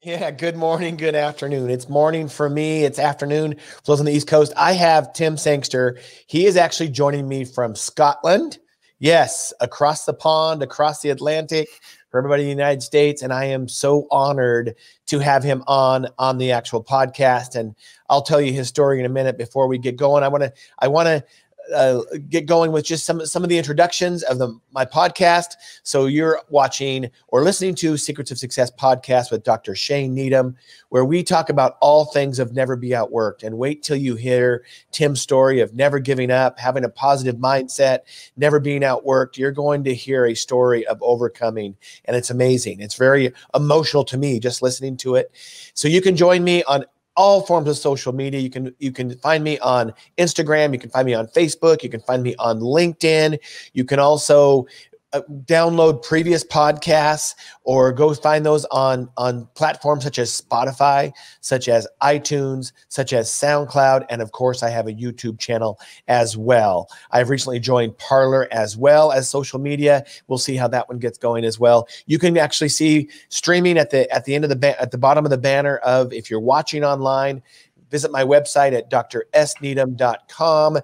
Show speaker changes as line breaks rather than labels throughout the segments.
Yeah, good morning, good afternoon. It's morning for me. It's afternoon for those on the East Coast. I have Tim Sangster. He is actually joining me from Scotland. Yes, across the pond, across the Atlantic, for everybody in the United States. And I am so honored to have him on the actual podcast. And I'll tell you his story in a minute. Before we get going, I want to get going with just some of the introductions of my podcast. So you're watching or listening to Secrets of Success podcast with Dr. Shane Needham, where we talk about all things of Never Be Outworked. And wait till you hear Tim's story of never giving up, having a positive mindset, never being outworked. You're going to hear a story of overcoming, and it's amazing. It's very emotional to me just listening to it. So you can join me on all forms of social media. You can find me on Instagram. You can find me on Facebook. You can find me on LinkedIn. You can also download previous podcasts or go find those on platforms such as Spotify, such as iTunes, such as SoundCloud. And of course, I have a YouTube channel as well. I've recently joined Parler as well as social media. We'll see how that one gets going as well. You can actually see streaming at the end of at the bottom of the banner of, if you're watching online, visit my website at drsneedham.com.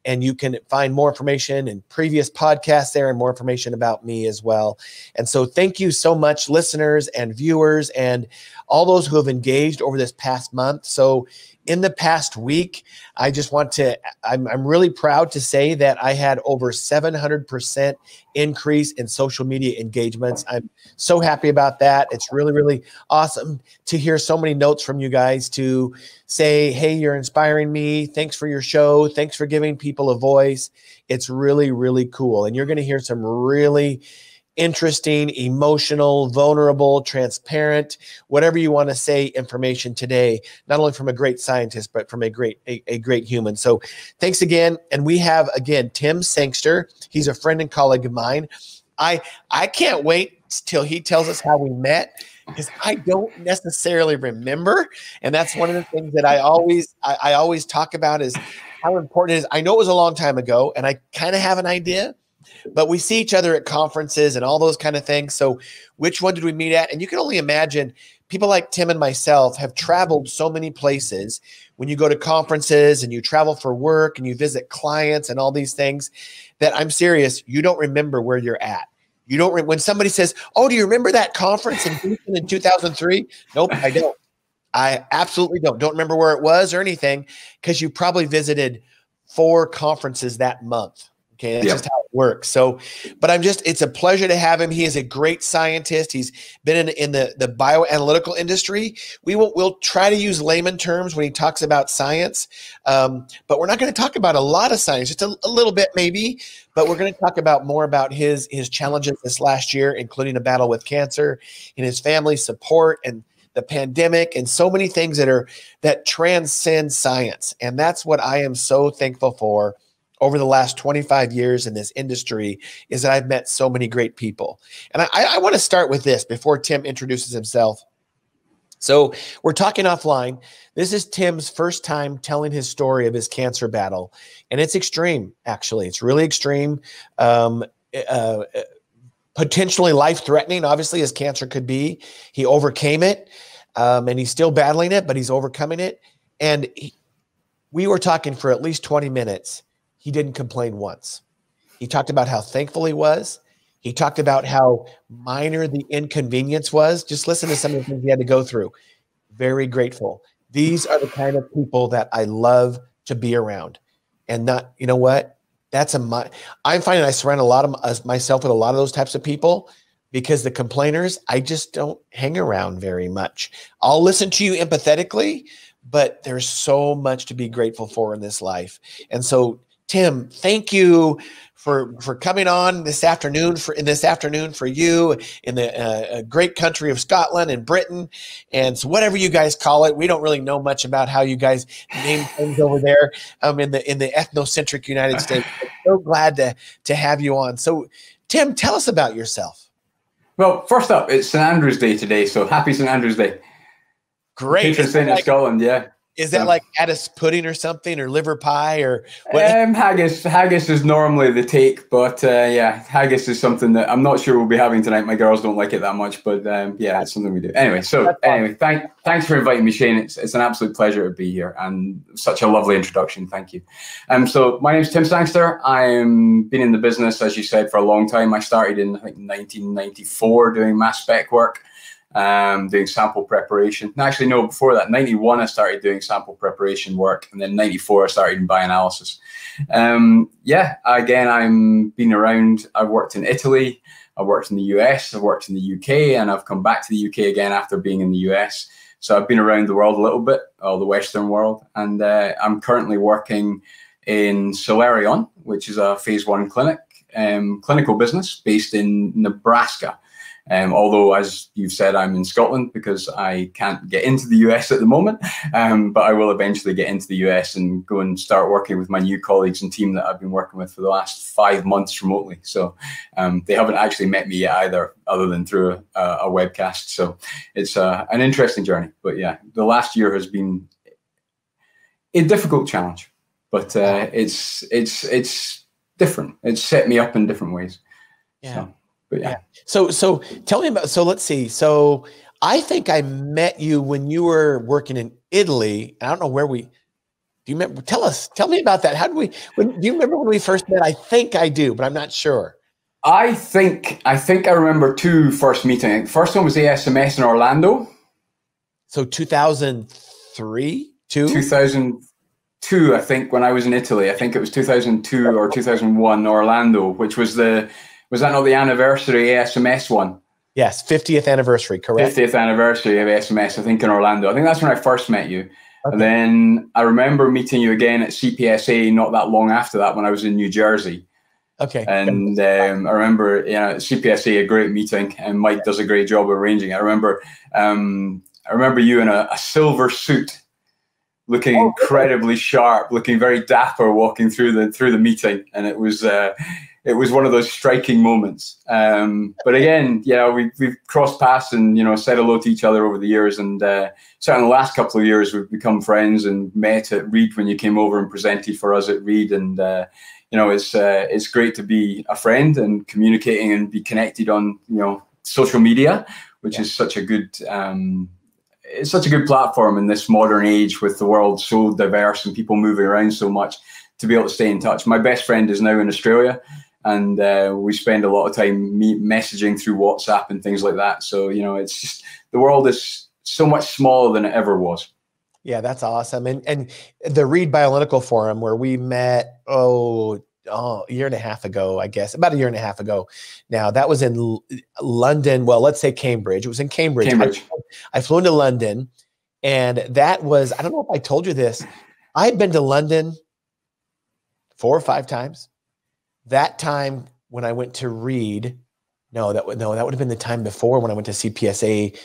And you can find more information and previous podcasts there and more information about me as well. And so thank you so much, listeners and viewers and all those who have engaged over this past month. So in the past week, I just want to, I'm really proud to say that I had over 700% increase in social media engagements. I'm so happy about that. It's really, really awesome to hear so many notes from you guys to say, hey, you're inspiring me. Thanks for your show. Thanks for giving people a voice. It's really, really cool. And you're going to hear some really interesting, emotional, vulnerable, transparent, whatever you want to say, information today, not only from a great scientist, but from a great human. So thanks again. And we have, again, Tim Sangster. He's a friend and colleague of mine. I can't wait till he tells us how we met, because I don't necessarily remember. And that's one of the things that I always talk about is how important it is. I know it was a long time ago, and I kind of have an idea, but we see each other at conferences and all those kind of things. So which one did we meet at? And you can only imagine people like Tim and myself have traveled so many places. When you go to conferences and you travel for work and you visit clients and all these things, that I'm serious, you don't remember where you're at. You don't, when somebody says, oh, do you remember that conference in Houston in 2003? Nope, I don't. I absolutely don't. Don't remember where it was or anything, because you probably visited 4 conferences that month. Okay, that's just how it works. So, but it's a pleasure to have him. He is a great scientist. He's been in the bioanalytical industry. We'll try to use layman terms when he talks about science, but we're not going to talk about a lot of science, just a little bit maybe, but we're going to talk about more about his challenges this last year, including a battle with cancer and his family support and the pandemic and so many things that transcend science. And that's what I am so thankful for over the last 25 years in this industry, is that I've met so many great people. And I want to start with this before Tim introduces himself. So we're talking offline. This is Tim's first time telling his story of his cancer battle. And it's extreme, actually. It's really extreme, potentially life-threatening, obviously, as cancer could be. He overcame it, and he's still battling it, but he's overcoming it. And we were talking for at least 20 minutes. He didn't complain once. He talked about how thankful he was. He talked about how minor the inconvenience was. Just listen to some of the things he had to go through. Very grateful. These are the kind of people that I love to be around. And not, you know what? I'm finding I surround myself with a lot of those types of people, because the complainers, I just don't hang around very much. I'll listen to you empathetically, but there's so much to be grateful for in this life. And so, Tim, thank you for coming on this afternoon for you in the great country of Scotland and Britain, and so whatever you guys call it. We don't really know much about how you guys name things over there in the ethnocentric United States. I'm so glad to have you on. So, Tim, tell us about yourself.
Well, first up, it's St. Andrew's Day today, so happy St. Andrew's Day.
Great.
Patron saint of Scotland, yeah.
Is that like addis pudding or something, or liver pie, or what?
Haggis is normally the take, but yeah, haggis is something that I'm not sure we'll be having tonight. My girls don't like it that much, but yeah, it's something we do. Anyway, thanks for inviting me, Shane. It's an absolute pleasure to be here, and such a lovely introduction. Thank you. So my name is Tim Sangster. I've been in the business, as you said, for a long time. I started in, I think, 1994 doing mass spec work. Doing sample preparation. Actually, no, before that, 91, I started doing sample preparation work. And then 94, I started in bioanalysis. Yeah, again, I'm been around. I've worked in Italy. I've worked in the US. I've worked in the UK. And I've come back to the UK again after being in the US. So I've been around the world a little bit, the Western world. And I'm currently working in Solarion, which is a phase 1 clinical business based in Nebraska. Although, as you've said, I'm in Scotland because I can't get into the US at the moment, but I will eventually get into the US and go and start working with my new colleagues and team that I've been working with for the last 5 months remotely. So they haven't actually met me yet either, other than through a webcast. So it's an interesting journey. But yeah, the last year has been a difficult challenge, but it's different. It's set me up in different ways.
Yeah.
So, but yeah.
So tell me about, so let's see. So I think I met you when you were working in Italy. I don't know where do you remember? Tell me about that. Do you remember when we first met? I think I do, but I'm not sure.
I think I remember 2 first meetings. First one was ASMS in Orlando.
So 2003,
2002, I think, when I was in Italy. I think it was 2002 or 2001, Orlando, which was was that not the anniversary ASMS one?
Yes, 50th anniversary, correct?
50th anniversary of ASMS, I think, in Orlando. I think that's when I first met you. Okay. And then I remember meeting you again at CPSA not that long after that, when I was in New Jersey.
Okay.
And I remember, CPSA, a great meeting, and Mike does a great job of arranging it. I remember you in a silver suit, looking incredibly sharp, looking very dapper, walking through the meeting, and it was one of those striking moments. But again, we've crossed paths and said hello to each other over the years, and certainly the last couple of years we've become friends and met at Reed when you came over and presented for us at Reed, and it's great to be a friend and communicating and be connected on social media, which is such a good. It's such a good platform in this modern age with the world so diverse and people moving around so much, to be able to stay in touch. My best friend is now in Australia, and we spend a lot of time messaging through WhatsApp and things like that. So, it's just, the world is so much smaller than it ever was.
Yeah, that's awesome. And the Reed Bioanalytical Forum, where we met, a year and a half ago, I guess, about a year and a half ago. Now, that was in London. Well, let's say Cambridge. It was in Cambridge. I flew into London, and that was, I don't know if I told you this, I had been to London 4 or 5 times. That time when I went to Reed, that would have been the time before when I went to CPSA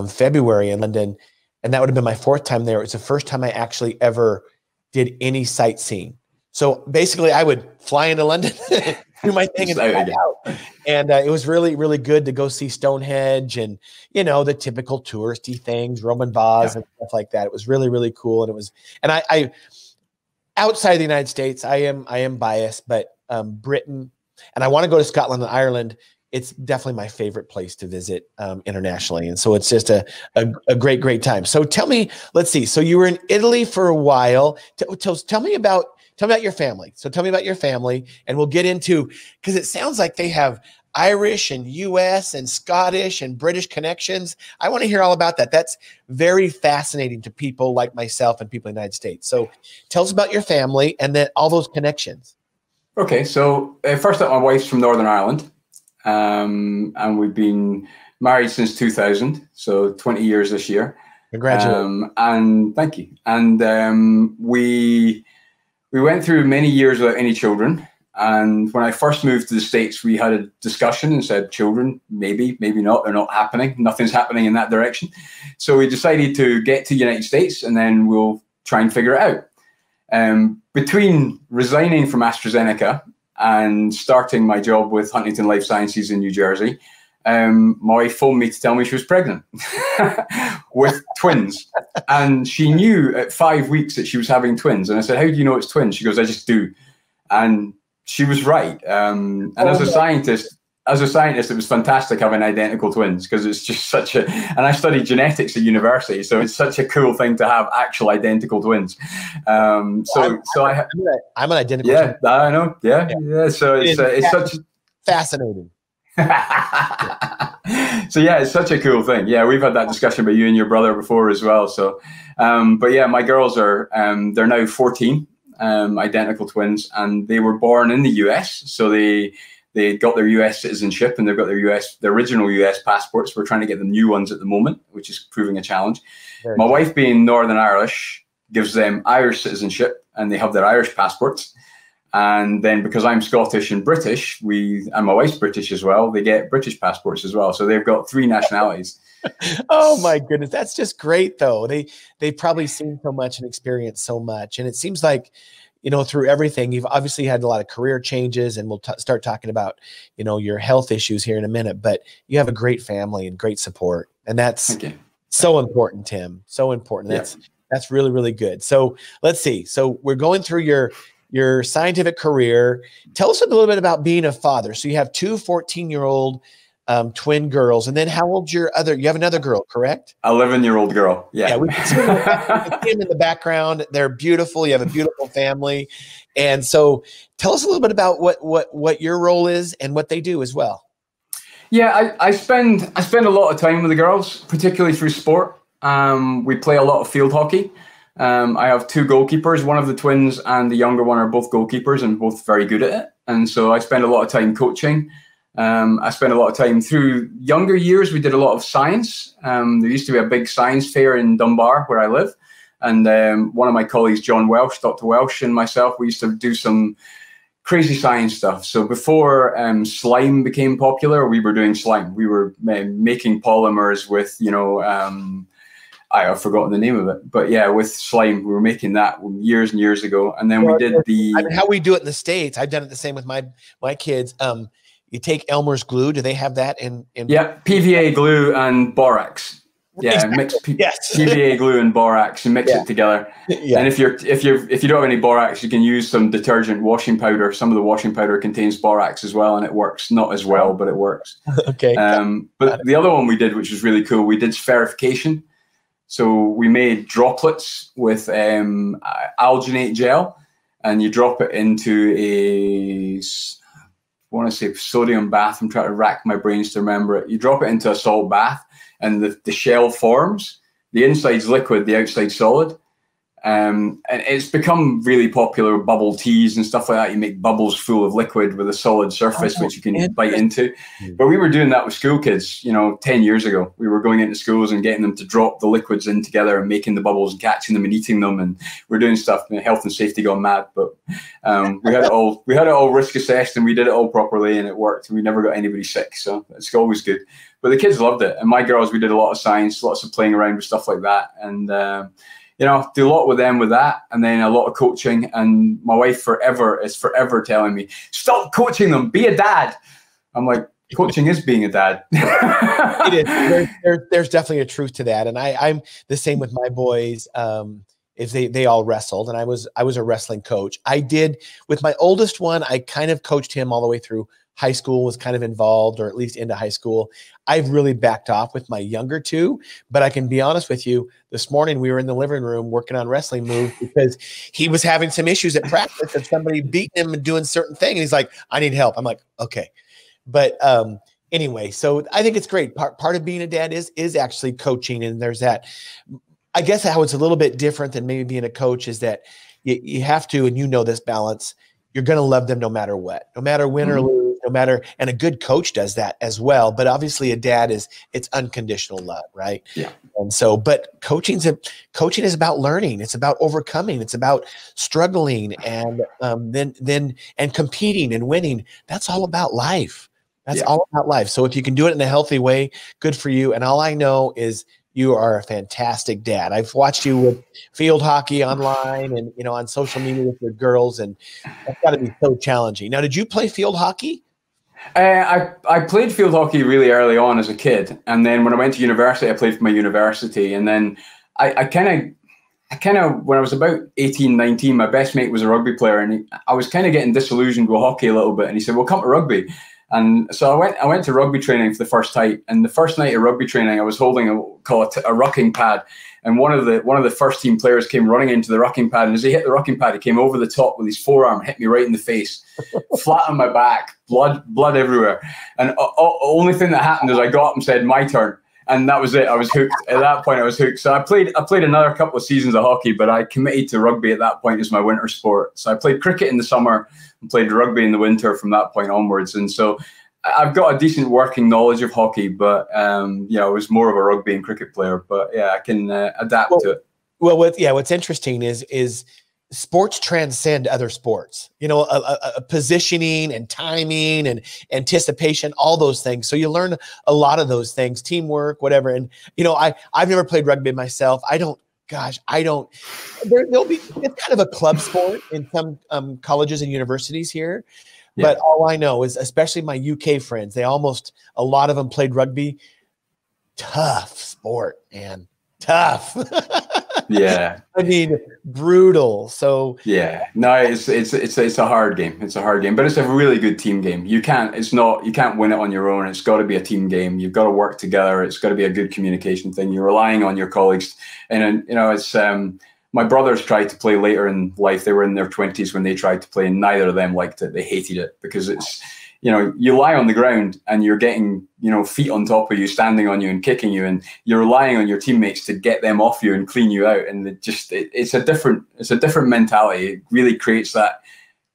February in London, and that would have been my 4th time there. It was the first time I actually ever did any sightseeing. So basically, I would fly into London, do my thing, and fly out. And it was really, really good to go see Stonehenge and the typical touristy things, Roman vase and stuff like that. It was really, really cool, and I outside the United States, I am biased, but Britain, and I want to go to Scotland and Ireland. It's definitely my favorite place to visit internationally. And so it's just a great time. So tell me, let's see. So you were in Italy for a while. Tell me about your family. So tell me about your family, and we'll get into, because it sounds like they have Irish and US and Scottish and British connections. I want to hear all about that. That's very fascinating to people like myself and people in the United States. So tell us about your family and then all those connections.
Okay. So first up, my wife's from Northern Ireland. And we've been married since 2000, so 20 years this year.
Congratulations.
And thank you. And we went through many years without any children. And when I first moved to the States, we had a discussion and said, children, maybe not, they're not happening. Nothing's happening in that direction. So we decided to get to the United States, and then we'll try and figure it out. Between resigning from AstraZeneca and starting my job with Huntington Life Sciences in New Jersey, my wife phoned me to tell me she was pregnant with twins. And she knew at 5 weeks that she was having twins. And I said, how do you know it's twins? She goes, I just do. And she was right. And as a scientist, it was fantastic having identical twins, because it's just such a, and I studied genetics at university, so it's such a cool thing to have actual identical twins. I'm an identical twin. I know. Yeah. So it's such
fascinating.
So yeah, it's such a cool thing. Yeah, we've had that discussion about you and your brother before as well. So, but yeah, my girls are they're now 14, identical twins, and they were born in the US. So they got their US citizenship, and they've got their original US passports. We're trying to get them new ones at the moment, which is proving a challenge. My wife, being Northern Irish, gives them Irish citizenship, and they have their Irish passports. And then because I'm Scottish and British, and my wife's British as well, they get British passports as well. So they've got 3 nationalities.
Oh my goodness. That's just great though. They've probably seen so much and experienced so much. And it seems like, through everything, you've obviously had a lot of career changes, and we'll start talking about, your health issues here in a minute, but you have a great family and great support. And that's so important, Tim. So important. That's really, really good. So let's see. So we're going through your scientific career. Tell us a little bit about being a father. So you have 2 14-year-old twin girls, and then how old's you have another girl, correct?
11-year-old girl. Yeah.
We can see them in the background. They're beautiful. You have a beautiful family. And so tell us a little bit about what your role is and what they do as well.
Yeah, I spend a lot of time with the girls, particularly through sport. We play a lot of field hockey. I have 2 goalkeepers. One of the twins and the younger one are both goalkeepers, and both very good at it. And so I spend a lot of time coaching. I spent a lot of time through younger years. We did a lot of science. There used to be a big science fair in Dunbar, where I live. And one of my colleagues, John Welsh, Dr. Welsh, and myself, we used to do some crazy science stuff. So before slime became popular, we were doing slime. We were making polymers with, I've forgotten the name of it, but yeah, with slime, we were making that years and years ago. And then we did
how we do it in the States. I've done it the same with my kids. You take Elmer's glue. Do they have that in?
Yeah, PVA glue and borax. Yeah, exactly. Mix PVA glue and borax and mix it together. Yeah. And if you don't have any borax, you can use some detergent, washing powder. Some of the washing powder contains borax as well, and it works. Not as well, but it works.
Okay.
But the other one we did, which was really cool, we did spherification. So we made droplets with alginate gel, and you drop it into I want to say sodium bath. I'm trying to rack my brains to remember it. You drop it into a salt bath, and the shell forms. The inside's liquid, the outside's solid. And it's become really popular with bubble teas and stuff like that. You make bubbles full of liquid with a solid surface, which you can bite into. But we were doing that with school kids, 10 years ago. We were going into schools and getting them to drop the liquids in together and making the bubbles and catching them and eating them. And we're doing stuff, health and safety gone mad. But we had it all risk assessed, and we did it all properly, and it worked. And we never got anybody sick. So it's always good. But the kids loved it. And my girls, we did a lot of science, lots of playing around with stuff like that. And do a lot with them with that, and then a lot of coaching. And my wife is forever telling me, stop coaching them, be a dad. I'm like, coaching is being a dad.
It is. There's definitely a truth to that. And I'm the same with my boys. If they all wrestled, and I was a wrestling coach. I did with my oldest one. I kind of coached him all the way through high school, was kind of involved, or at least into high school. I've really backed off with my younger 2, but I can be honest with you. This morning we were in the living room working on wrestling moves because he was having some issues at practice of somebody beating him and doing certain thing. And he's like, I need help. I'm like, okay. But anyway, so I think it's great. Part of being a dad is actually coaching. And there's that, I guess how it's a little bit different than maybe being a coach is that you have to, and this balance, you're going to love them no matter what, no matter win or lose. No matter, and a good coach does that as well. But obviously a dad it's unconditional love, right? Yeah. And so, but coaching is about learning. It's about overcoming. It's about struggling and then competing and winning. That's all about life. That's all about life. So if you can do it in a healthy way, good for you. And all I know is you are a fantastic dad. I've watched you with field hockey online and, on social media with your girls, and that's got to be so challenging. Now, did you play field hockey?
I played field hockey really early on as a kid, and then when I went to university, I played for my university, and then I kind of, when I was about 18, 19, my best mate was a rugby player, and I was kind of getting disillusioned with hockey a little bit, and he said, well, come to rugby. And so I went to rugby training for the first time, and the first night of rugby training, I was holding a rucking pad, and one of the first team players came running into the rucking pad, and as he hit the rucking pad, he came over the top with his forearm, hit me right in the face, flat on my back, blood everywhere. And only thing that happened is I got up and said, my turn. And that was it. I was hooked. At that point, I was hooked. So I played another couple of seasons of hockey, but I committed to rugby at that point as my winter sport. So I played cricket in the summer and played rugby in the winter from that point onwards. And so I've got a decent working knowledge of hockey, but I was more of a rugby and cricket player. But yeah, I can adapt to it.
Well, what's interesting is sports transcend other sports, a positioning and timing and anticipation, all those things. So you learn a lot of those things, teamwork, whatever. And, I've never played rugby myself. There'll be, it's kind of a club sport in some colleges and universities here. Yeah. But all I know is, especially my UK friends, a lot of them played rugby. Tough sport, man. Tough.
Yeah.
I mean, brutal. So
yeah, no, it's a hard game. It's a hard game, but it's a really good team game. You can't win it on your own. It's got to be a team game. You've got to work together. It's got to be a good communication thing. You're relying on your colleagues. And, it's, my brothers tried to play later in life. They were in their 20s when they tried to play, and neither of them liked it. They hated it because it's, you lie on the ground and you're getting, feet on top of you, standing on you and kicking you, and you're relying on your teammates to get them off you and clean you out. And it's a different mentality. It really creates that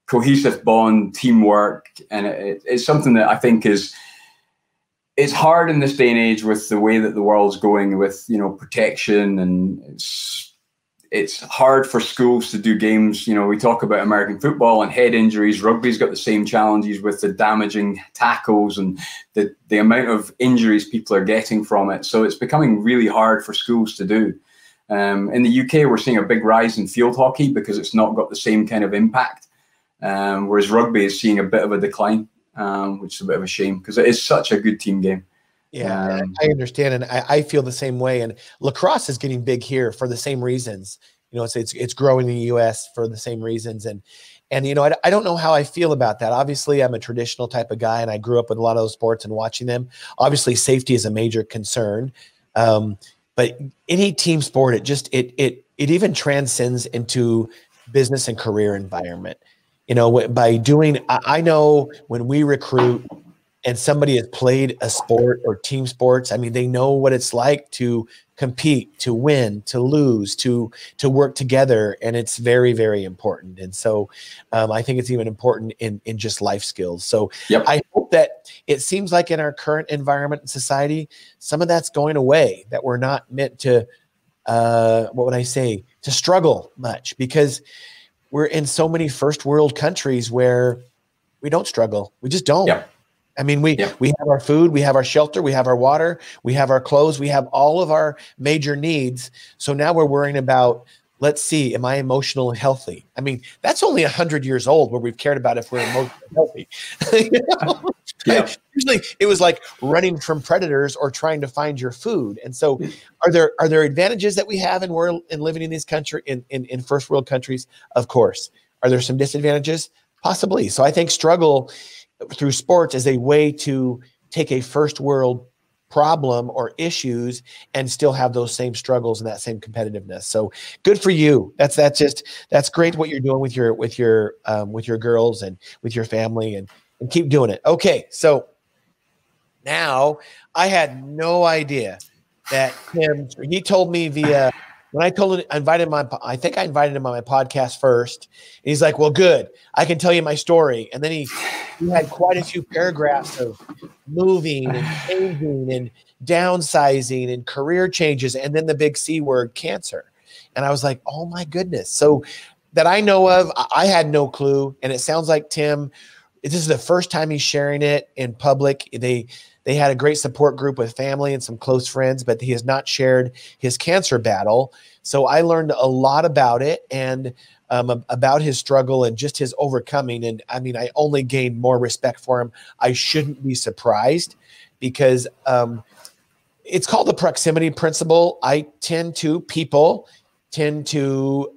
cohesive bond, teamwork. And it's something that I think it's hard in this day and age with the way that the world's going with, protection, and it's hard for schools to do games. We talk about American football and head injuries. Rugby's got the same challenges with the damaging tackles and the amount of injuries people are getting from it. So it's becoming really hard for schools to do. In the UK, we're seeing a big rise in field hockey because it's not got the same kind of impact. Whereas rugby is seeing a bit of a decline, which is a bit of a shame because it is such a good team game.
Yeah, I understand, and I feel the same way. And lacrosse is getting big here for the same reasons. It's growing in the U.S. for the same reasons. And I don't know how I feel about that. Obviously, I'm a traditional type of guy, and I grew up with a lot of those sports and watching them. Obviously, safety is a major concern. But any team sport, it even transcends into business and career environment. By doing, I know when we recruit, and somebody has played a sport or team sports, I mean, they know what it's like to compete, to win, to lose, to work together. And it's very, very important. And so I think it's even important in just life skills. So yep. I hope that it seems like in our current environment and society, some of that's going away, that we're not meant to, to struggle much, because we're in so many first world countries where we don't struggle. We just don't. Yep. I mean, we have our food, we have our shelter, we have our water, we have our clothes, we have all of our major needs. So now we're worrying about, let's see, am I emotionally healthy? I mean, that's only 100 years old where we've cared about if we're emotionally healthy. Yeah. Usually it was like running from predators or trying to find your food. And so are there advantages that we have in living in these in first world countries? Of course. Are there some disadvantages? Possibly. So I think struggle through sports is a way to take a first world problem or issues and still have those same struggles and that same competitiveness. So good for you. That's great what you're doing with your girls and with your family, and keep doing it. Okay. So now I had no idea that he told me when I told him, I think I invited him on my podcast first. And he's like, well, good. I can tell you my story. And then he had quite a few paragraphs of moving and changing and downsizing and career changes. And then the big C word, cancer. And I was like, oh my goodness. So that I know of, I had no clue. And it sounds like Tim, this is the first time he's sharing it in public. They had a great support group with family and some close friends, but he has not shared his cancer battle. So I learned a lot about it. And about his struggle and just his overcoming. And I mean, I only gained more respect for him. I shouldn't be surprised because it's called the proximity principle. People tend to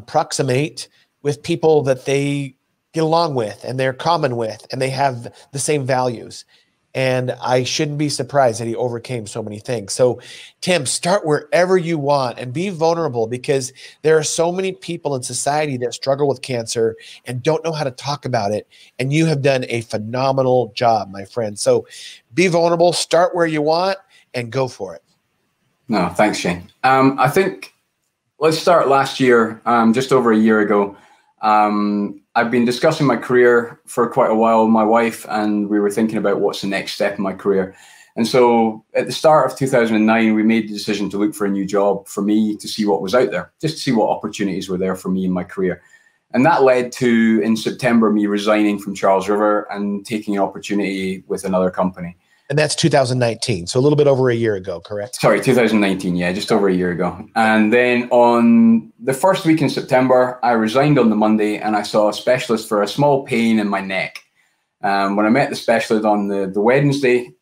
proximate with people that they get along with and they're common with, and they have the same values. And I shouldn't be surprised that he overcame so many things. So, Tim, start wherever you want and be vulnerable, because there are so many people in society that struggle with cancer and don't know how to talk about it. And you have done a phenomenal job, my friend. So be vulnerable, start where you want, and go for it.
No, thanks, Shane. I think let's start last year, just over a year ago. I've been discussing my career for quite a while with my wife, and we were thinking about what's the next step in my career. And so at the start of 2009, we made the decision to look for a new job for me, to see what was out there, just to see what opportunities were there for me in my career. And that led to, in September, me resigning from Charles River and taking an opportunity with another company.
And that's 2019. So a little bit over a year ago, correct?
Sorry, 2019. Yeah, just over a year ago. And then on the first week in September, I resigned on the Monday, and I saw a specialist for a small pain in my neck. When I met the specialist on the Wednesday,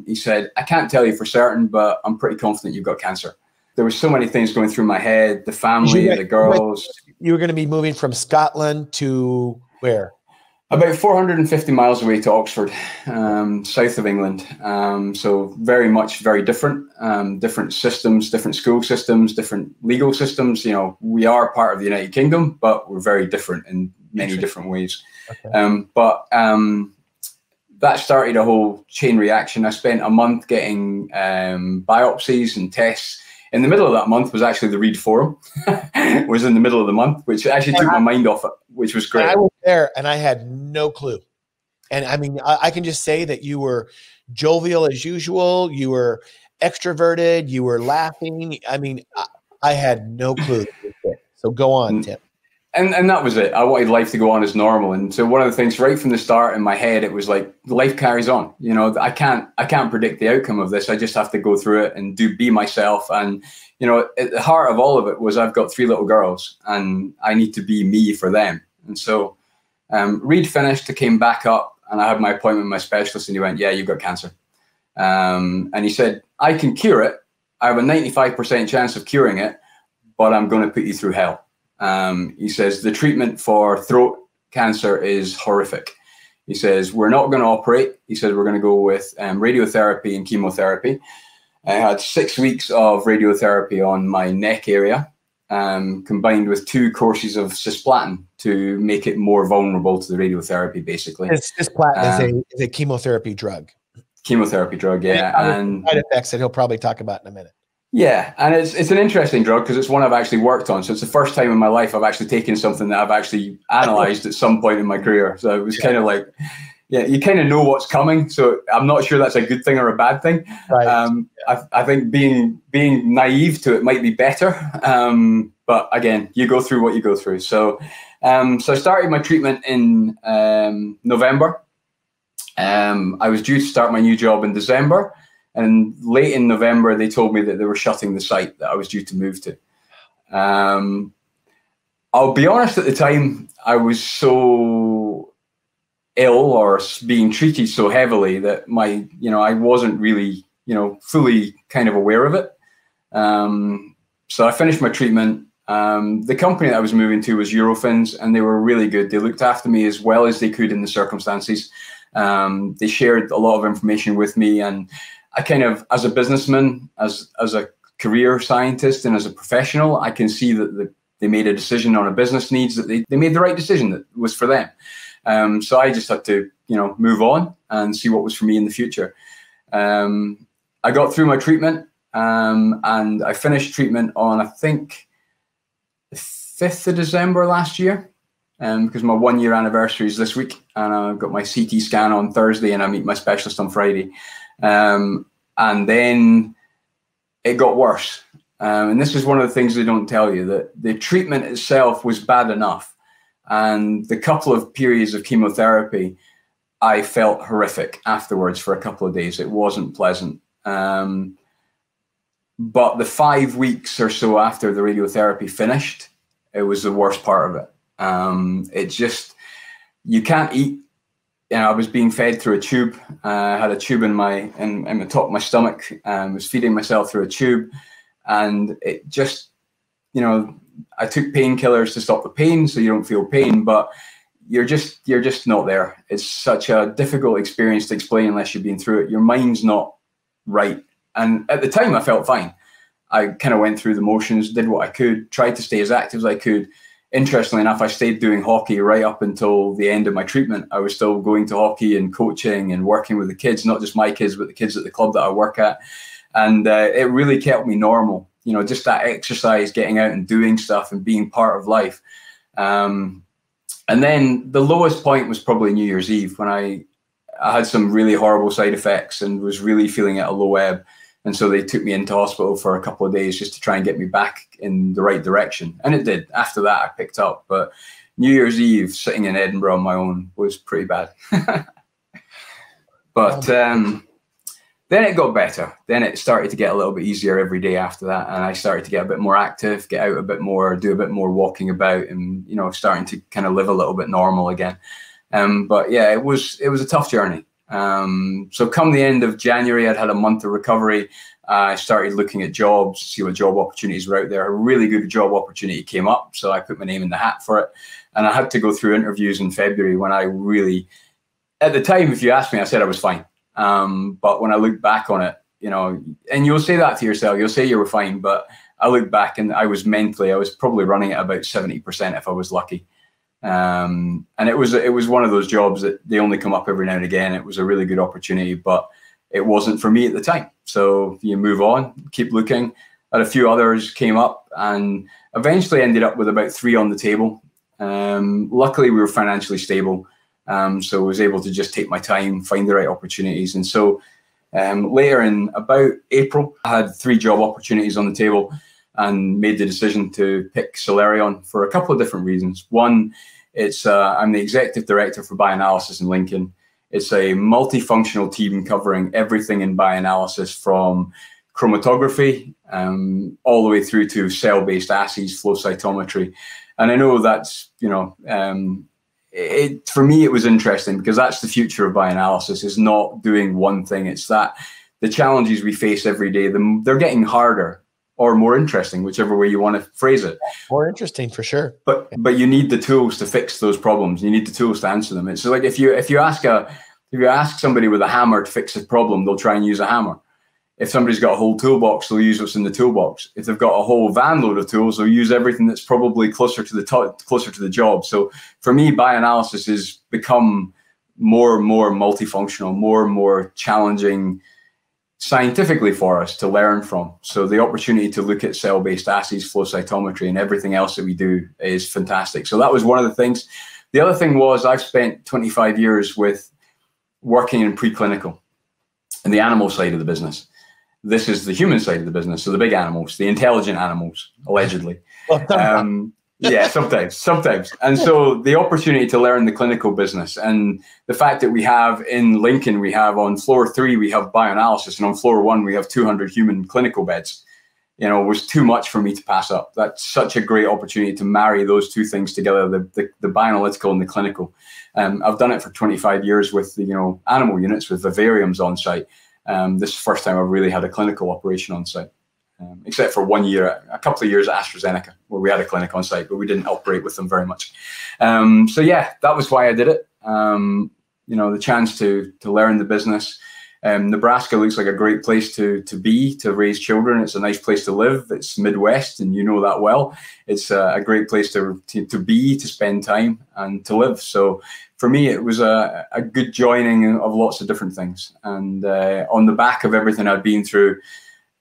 he said, "I can't tell you for certain, but I'm pretty confident you've got cancer." There were so many things going through my head, the family, the girls.
You were going to be moving from Scotland to where?
About 450 miles away to Oxford, south of England. So very different, different systems, different school systems, different legal systems. You know, we are part of the United Kingdom, but we're very different in many different ways. Okay. That started a whole chain reaction. I spent a month getting biopsies and tests. In the middle of that month was actually the Read Forum. It was in the middle of the month, which actually took my mind off it, which was great.
I was there and I had no clue. And I mean, I can just say that you were jovial as usual. You were extroverted. You were laughing. I mean, I had no clue. So go on, Tim.
And that was it. I wanted life to go on as normal. And so one of the things right from the start in my head, it was like, life carries on. You know, I can't predict the outcome of this. I just have to go through it and be myself. And, you know, at the heart of all of it was I've got 3 little girls and I need to be me for them. And so Read finished, I came back up and I had my appointment with my specialist, and he went, "Yeah, you've got cancer." And he said, "I can cure it. I have a 95% chance of curing it, but I'm going to put you through hell." He says, "The treatment for throat cancer is horrific." He says, "We're not going to operate." He says, "We're going to go with radiotherapy and chemotherapy." I had 6 weeks of radiotherapy on my neck area, combined with 2 courses of cisplatin to make it more vulnerable to the radiotherapy, basically.
Cisplatin is a chemotherapy drug.
Chemotherapy drug, yeah. And
side effects that he'll probably talk about in a minute.
Yeah, and it's an interesting drug because it's one I've actually worked on. So it's the first time in my life I've actually taken something that I've actually analyzed at some point in my career. So it was kind of like, yeah, you kind of know what's coming. So I'm not sure that's a good thing or a bad thing. Right. I think being naive to it might be better. But again, you go through what you go through. So I started my treatment in November. I was due to start my new job in December. And late in November, they told me that they were shutting the site that I was due to move to. I'll be honest, at the time, I was so ill or being treated so heavily that I wasn't really, fully kind of aware of it. So I finished my treatment. The company that I was moving to was Eurofins, and they were really good. They looked after me as well as they could in the circumstances. They shared a lot of information with me, and I kind of, as a businessman, as a career scientist and as a professional, I can see that they made a decision on a business needs, that they made the right decision that was for them. So I just had to, move on and see what was for me in the future. I got through my treatment and I finished treatment on, I think, the 5th of December last year, because my 1-year anniversary is this week, and I've got my CT scan on Thursday and I meet my specialist on Friday. And then it got worse. And this is one of the things they don't tell you, that the treatment itself was bad enough. And the couple of periods of chemotherapy, I felt horrific afterwards for a couple of days. It wasn't pleasant. But the 5 weeks or so after the radiotherapy finished, It was the worst part of it. It just, you can't eat. You know, I was being fed through a tube. I had a tube in the top of my stomach. Was feeding myself through a tube, and it just, you know, I took painkillers to stop the pain, so you don't feel pain, but you're just not there. It's such a difficult experience to explain unless you've been through it. Your mind's not right. And at the time, I felt fine. I kind of went through the motions, did what I could, tried to stay as active as I could. Interestingly enough, I stayed doing hockey right up until the end of my treatment. I was still going to hockey and coaching and working with the kids, not just my kids, but the kids at the club that I work at. And it really kept me normal. You know, just that exercise, getting out and doing stuff and being part of life. And then the lowest point was probably New Year's Eve, when I had some really horrible side effects and was really feeling at a low ebb. And so they took me into hospital for a couple of days just to try and get me back in the right direction. And it did. After that, I picked up. But New Year's Eve, sitting in Edinburgh on my own, was pretty bad. But then it got better. Then it started to get a little bit easier every day after that. And I started to get a bit more active, get out a bit more, do a bit more walking about, and, you know, starting to kind of live a little bit normal again. But yeah, it was a tough journey. So come the end of January, I'd had a month of recovery. I started looking at jobs, see what job opportunities were out there. A really good job opportunity came up, so I put my name in the hat for it. And I had to go through interviews in February when I really, at the time, if you asked me, I said I was fine. But when I look back on it, you know, and you'll say that to yourself, you'll say you were fine, but I look back and I was probably running at about 70% if I was lucky. And it was one of those jobs that they only come up every now and again. It was a really good opportunity, but it wasn't for me at the time. So you move on, keep looking. Had a few others came up, and eventually ended up with about 3 on the table. Luckily, we were financially stable, so I was able to just take my time, find the right opportunities. And so later in about April, I had 3 job opportunities on the table and made the decision to pick Solarion for a couple of different reasons. One, I'm the executive director for bioanalysis in Lincoln. It's a multifunctional team covering everything in bioanalysis, from chromatography all the way through to cell-based assays, flow cytometry. And I know that's, you know, for me, it was interesting because that's the future of bioanalysis, is not doing one thing. It's that the challenges we face every day, they're getting harder or more interesting, whichever way you want to phrase it.
More interesting for sure.
But you need the tools to fix those problems. You need the tools to answer them. It's like if you ask somebody with a hammer to fix a problem, they'll try and use a hammer. If somebody's got a whole toolbox, they'll use what's in the toolbox. If they've got a whole van load of tools, they'll use everything that's probably closer to the job. So for me, bioanalysis has become more and more multifunctional, more and more challenging scientifically for us to learn from. So the opportunity to look at cell-based assays, flow cytometry, and everything else that we do is fantastic. So that was one of the things. The other thing was I've spent 25 years with working in preclinical and the animal side of the business. This is the human side of the business. So the big animals, the intelligent animals, allegedly. Yeah, sometimes. And so the opportunity to learn the clinical business, and the fact that we have in Lincoln, we have on floor 3, we have bioanalysis, and on floor 1, we have 200 human clinical beds, you know, was too much for me to pass up. That's such a great opportunity to marry those two things together, the bioanalytical and the clinical. I've done it for 25 years with the, you know, animal units with vivariums on site. This is the first time I've really had a clinical operation on site. Except for 1 year, a couple of years at AstraZeneca, where we had a clinic on site, but we didn't operate with them very much. So yeah, that was why I did it. You know, the chance to learn the business. Nebraska looks like a great place to be, to raise children. It's a nice place to live. It's Midwest, and you know that well. It's a great place to be, to spend time, and to live. So for me, it was a good joining of lots of different things. And on the back of everything I'd been through,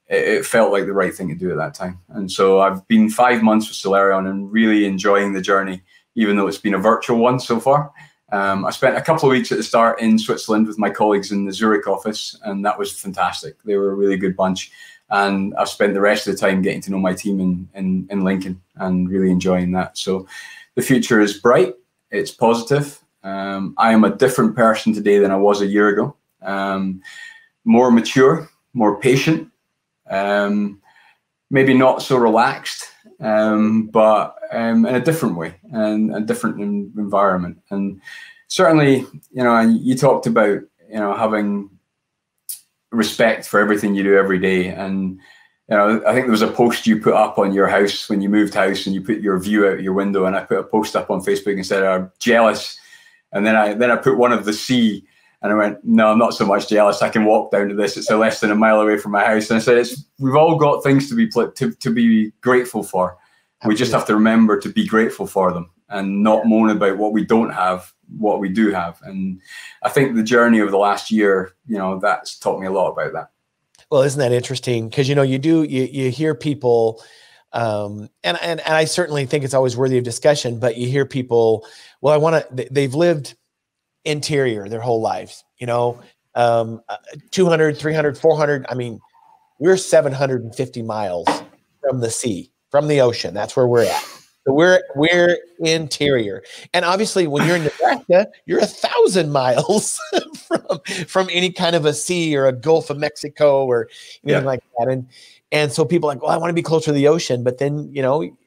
it felt like the right thing to do at that time. And so I've been 5 months with Solarion and really enjoying the journey, even though it's been a virtual one so far. I spent a couple of weeks at the start in Switzerland with my colleagues in the Zurich office, and that was fantastic. They were a really good bunch. And I've spent the rest of the time getting to know my team in Lincoln and really enjoying that. So the future is bright. It's positive. I am a different person today than I was a year ago. More mature, more patient. Maybe not so relaxed, but in a different way and a different environment. And certainly, you talked about, having respect for everything you do every day. And, I think there was a post you put up on your house when you moved house, and you put your view out your window. And I put a post up on Facebook and said, I'm jealous. And then I put one of the sea, and I went, no, I'm not so much jealous. I can walk down to this. It's less than a mile away from my house. And I said, we've all got things to be grateful for. We just have to remember to be grateful for them and not moan about what we don't have, what we do have. And I think the journey of the last year, that's taught me a lot about that.
Well, isn't that interesting? Because, you hear people, and I certainly think it's always worthy of discussion, but you hear people, well, they've lived interior their whole lives, 200, 300, 400. I mean, we're 750 miles from the sea, from the ocean. That's where we're at. So we're interior. And obviously when you're in Nebraska, you're 1,000 miles from any kind of a sea or a Gulf of Mexico or anything like that. And so people are like, well, I want to be closer to the ocean. But then,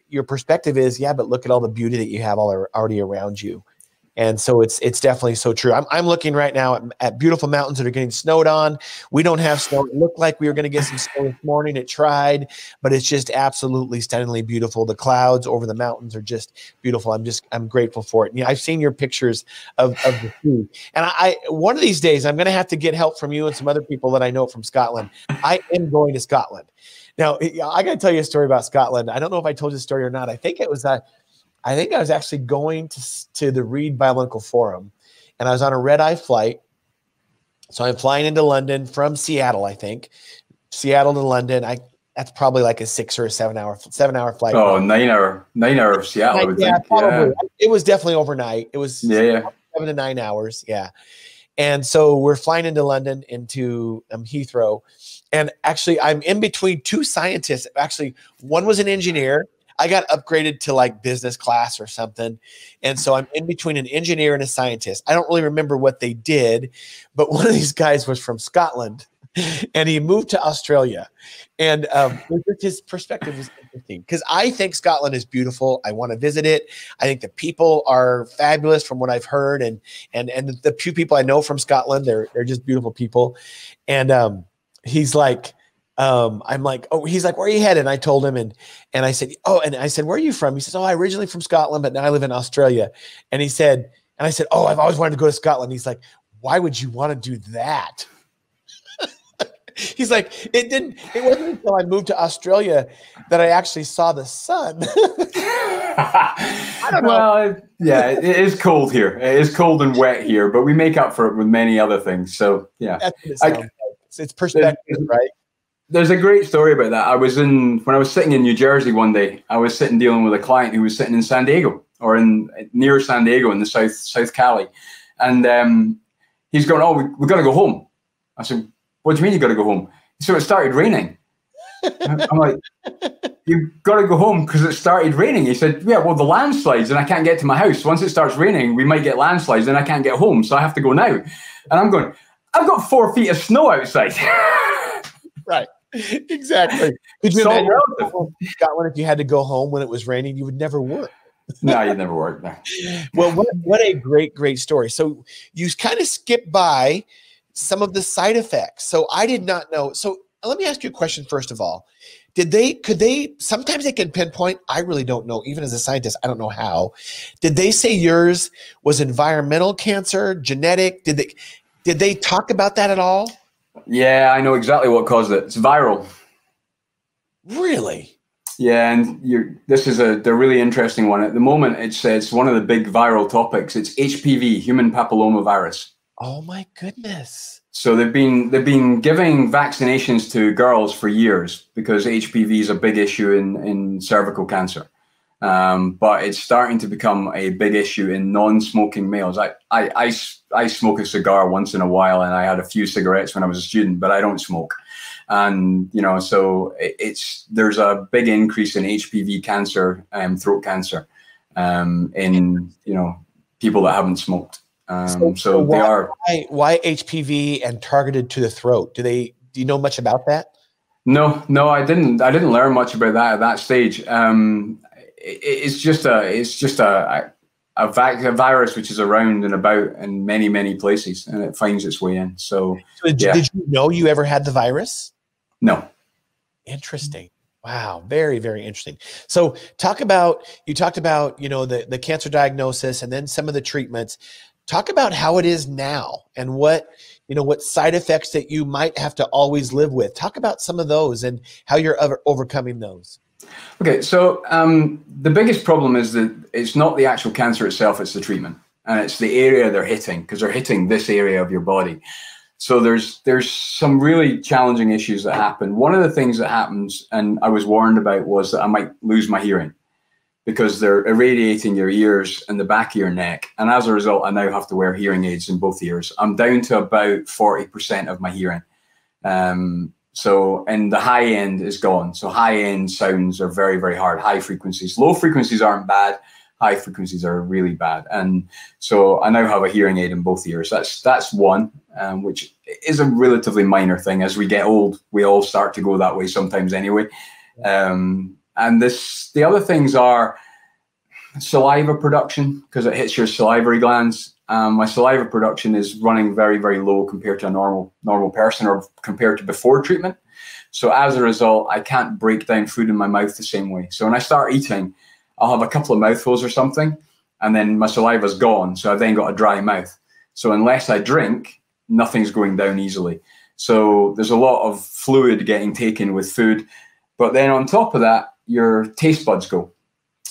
your perspective is, but look at all the beauty that you have already around you. And so it's definitely so true. I'm looking right now at beautiful mountains that are getting snowed on. We don't have snow. It looked like we were going to get some snow this morning. It tried, but it's just absolutely stunningly beautiful. The clouds over the mountains are just beautiful. I'm grateful for it. I've seen your pictures of the sea. And one of these days, I'm going to have to get help from you and some other people that I know from Scotland. I am going to Scotland. Now, I got to tell you a story about Scotland. I don't know if I told you the story or not. I think I was actually going to the Reed Biomedical Forum, and I was on a red-eye flight. So I'm flying into London from Seattle, I think. Seattle to London. That's probably like a 6 or a 7 hour flight.
Oh, 9 hour Seattle, I would think.
Probably. Yeah. It was definitely overnight. It was 7 to 9 hours. Yeah. And so we're flying into London, into Heathrow. And actually, I'm in between two scientists. Actually, one was an engineer. I got upgraded to like business class or something. And so I'm in between an engineer and a scientist. I don't really remember what they did, but one of these guys was from Scotland and he moved to Australia. And his perspective was interesting because I think Scotland is beautiful. I want to visit it. I think the people are fabulous from what I've heard. And the few people I know from Scotland, they're just beautiful people. And he's like, I'm like, oh, he's like, where are you headed? And I told him, and I said, oh, and I said, where are you from? He says, oh, I'm originally from Scotland, but now I live in Australia. And he said, and I said, oh, I've always wanted to go to Scotland. He's like, why would you want to do that? He's like, it wasn't until I moved to Australia that I actually saw the sun. I don't know.
Well, it is cold here. It is cold and wet here, but we make up for it with many other things. So yeah,
it's perspective, right?
There's a great story about that. When I was sitting in New Jersey one day, I was sitting dealing with a client who was sitting in San Diego or near San Diego in the South Cali. And he's going, oh, we got to go home. I said, what do you mean you got to go home? So it started raining. I'm like, you've got to go home because it started raining. He said, yeah, well, the landslides and I can't get to my house. Once it starts raining, we might get landslides and I can't get home. So I have to go now. And I'm going, I've got 4 feet of snow outside.
Right. Exactly. Could you imagine Scotland if you had to go home when it was raining? You would never work.
No, you'd never work. No.
Well, what a great story. So you kind of skipped by some of the side effects. So I did not know. So let me ask you a question first of all. Sometimes they can pinpoint, I really don't know, even as a scientist, I don't know how. Did they say yours was environmental cancer, genetic? Did they talk about that at all?
Yeah, I know exactly what caused it. It's viral.
Really?
Yeah, and this is a really interesting one. At the moment, it's one of the big viral topics. It's HPV, human papillomavirus.
Oh my goodness!
So they've been giving vaccinations to girls for years because HPV is a big issue in cervical cancer. But it's starting to become a big issue in non-smoking males. I smoke a cigar once in a while, and I had a few cigarettes when I was a student, but I don't smoke. And so there's a big increase in HPV cancer, throat cancer, in people that haven't smoked. So
why,
they are.
Why HPV and targeted to the throat? Do you know much about that?
No, I didn't learn much about that at that stage. It's just a virus which is around and about in many, many places, and it finds its way in. So
did you know you ever had the virus?
No.
Interesting. Wow. Very, very interesting. So you talked about, the cancer diagnosis and then some of the treatments. Talk about how it is now and what side effects that you might have to always live with. Talk about some of those and how you're overcoming those.
Okay. So the biggest problem is that it's not the actual cancer itself, it's the treatment. And it's the area they're hitting, because they're hitting this area of your body. So there's some really challenging issues that happen. One of the things that happens, and I was warned about, was that I might lose my hearing because they're irradiating your ears and the back of your neck. And as a result, I now have to wear hearing aids in both ears. I'm down to about 40% of my hearing. And the high end is gone. So high end sounds are very, very hard, high frequencies. Low frequencies aren't bad. High frequencies are really bad. And so I now have a hearing aid in both ears. That's one, which is a relatively minor thing. As we get old, we all start to go that way sometimes anyway. And the other things are saliva production, because it hits your salivary glands. My saliva production is running very, very low compared to a normal person, or compared to before treatment. So as a result, I can't break down food in my mouth the same way. So when I start eating, I'll have a couple of mouthfuls or something, and then my saliva's gone. So I've then got a dry mouth. So unless I drink, nothing's going down easily. So there's a lot of fluid getting taken with food. But then on top of that, your taste buds go,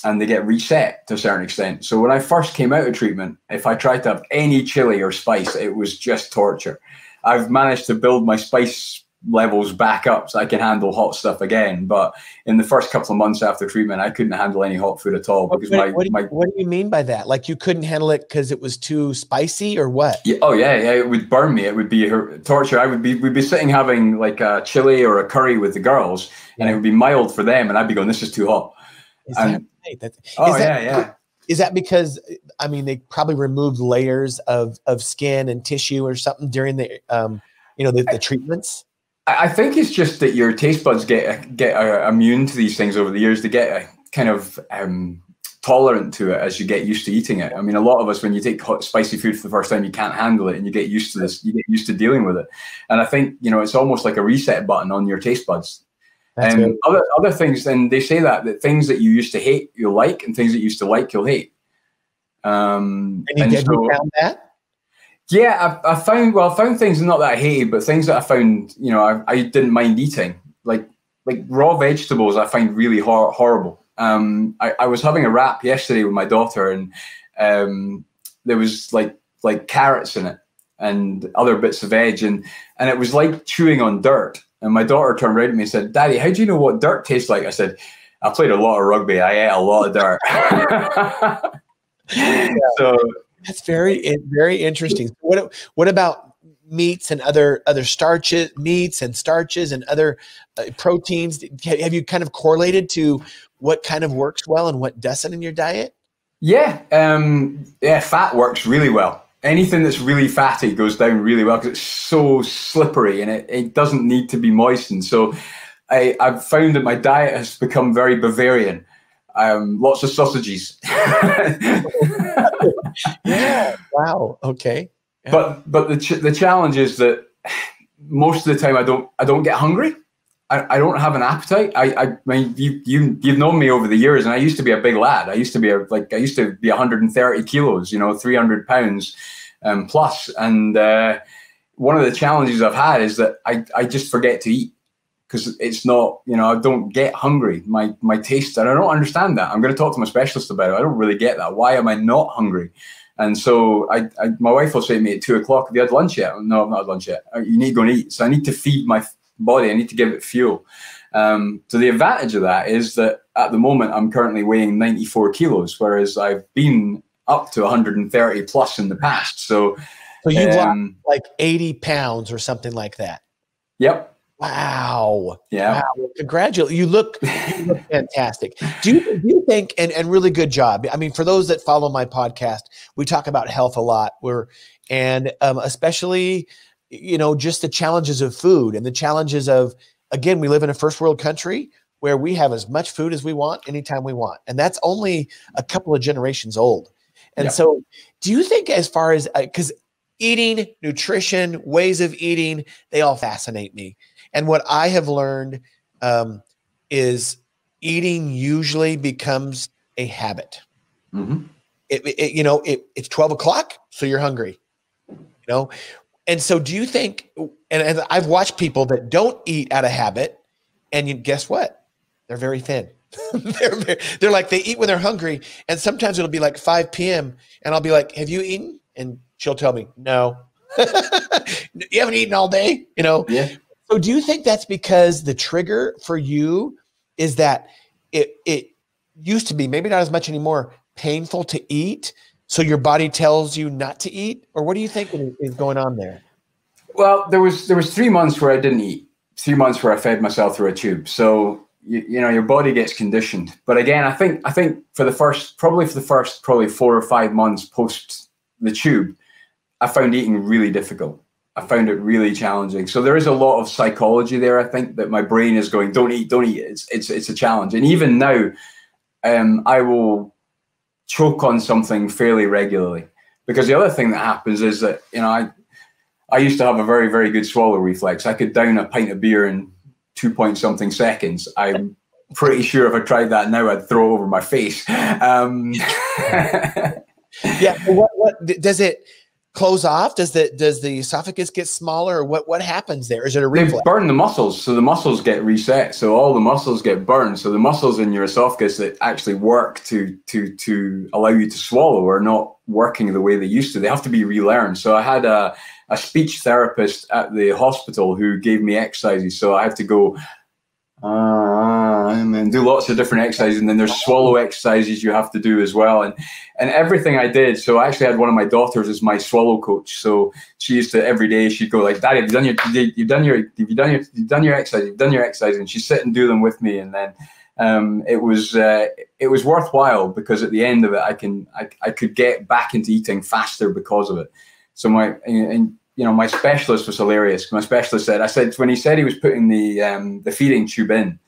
and they get reset to a certain extent. So when I first came out of treatment, if I tried to have any chili or spice, it was just torture. I've managed to build my spice levels back up so I can handle hot stuff again. But in the first couple of months after treatment, I couldn't handle any hot food at all, because
what do you mean by that? Like, you couldn't handle it because it was too spicy, or what?
Yeah, yeah, it would burn me. It would be torture. We'd be sitting having like a chili or a curry with the girls, and it would be mild for them, and I'd be going, "This is too hot."
Is that right? Is that because, I mean, they probably removed layers of skin and tissue or something during the the treatments?
I think it's just that your taste buds get immune to these things over the years. They get kind of tolerant to it as you get used to eating it. I mean, a lot of us, when you take hot, spicy food for the first time, you can't handle it, and you get used to this. You get used to dealing with it. And I think, it's almost like a reset button on your taste buds. And other things, then they say that things that you used to hate, you'll like, and things that you used to like, you'll hate.
And you found that?
Yeah, I found things not that I hated, but things that I found, I didn't mind eating. Like raw vegetables, I find really horrible. I was having a wrap yesterday with my daughter, and there was like carrots in it and other bits of veg, and it was like chewing on dirt. And my daughter turned around to me and said, "Daddy, how do you know what dirt tastes like?" I said, "I played a lot of rugby. I ate a lot of dirt." So
that's very, very interesting. What about meats and other starches, and other proteins? Have you kind of correlated to what kind of works well and what doesn't in your diet?
Yeah, fat works really well. Anything that's really fatty goes down really well because it's so slippery, and it doesn't need to be moistened. So I've found that my diet has become very Bavarian. Lots of sausages.
Yeah. Wow. Okay.
Yeah. But the challenge is that most of the time I don't get hungry. I don't have an appetite. I mean, you've known me over the years, and I used to be a big lad. I used to be 130 kilos, 300 pounds plus. And one of the challenges I've had is that I just forget to eat, because it's not, I don't get hungry. My taste, and I don't understand that. I'm going to talk to my specialist about it. I don't really get that. Why am I not hungry? And so my wife will say to me at 2:00, "Have you had lunch yet?" "No, I've not had lunch yet." "You need to go and eat." So I need to feed my body. I need to give it fuel. So the advantage of that is that at the moment I'm currently weighing 94 kilos, whereas I've been up to 130 plus in the past. So
you've lost like 80 pounds or something like that.
Yep.
Wow.
Yeah.
Wow. Congratulations. You look fantastic. Do you think, and really good job. I mean, for those that follow my podcast, we talk about health a lot. Especially, just the challenges of food and the challenges of again, we live in a first world country where we have as much food as we want anytime we want. And that's only a couple of generations old. And so do you think, as far as, because eating, nutrition, ways of eating, they all fascinate me. And what I have learned is eating usually becomes a habit.
Mm-hmm.
It's 12 o'clock, so you're hungry, And so do you think, and I've watched people that don't eat out of habit, and guess what? They're very thin. they're like, they eat when they're hungry. And sometimes it'll be like 5 p.m. and I'll be like, have you eaten? And she'll tell me, no. You haven't eaten all day,
Yeah.
So do you think that's because the trigger for you is that it used to be, maybe not as much anymore, painful to eat, so your body tells you not to eat? Or what do you think is going on there?
Well, there was 3 months where I didn't eat, 3 months where I fed myself through a tube. So your body gets conditioned. But again, I think for the first 4 or 5 months post the tube, I found eating really difficult. I found it really challenging. So there is a lot of psychology there. I think that my brain is going, don't eat. It's a challenge. And even now, I will choke on something fairly regularly, because the other thing that happens is that, I used to have a very, very good swallow reflex. I could down a pint of beer in 2-point-something seconds. I'm pretty sure if I tried that now, I'd throw it over my face.
Yeah. What does it close off? Does the esophagus get smaller, or what happens there? Is it a reflex?
They burn the muscles, so the muscles get reset. So all the muscles get burned. So the muscles in your esophagus that actually work to allow you to swallow are not working the way they used to. They have to be relearned. So I had a speech therapist at the hospital who gave me exercises. So I had to go and do lots of different exercises, and then there's swallow exercises you have to do as well, and everything I did. So I actually had one of my daughters as my swallow coach. So she used to, every day she'd go like, "Daddy, you've done your exercise," and she'd sit and do them with me, and then it was worthwhile, because at the end of it, I could get back into eating faster because of it. So my specialist was hilarious. My specialist said, when he said he was putting the feeding tube in,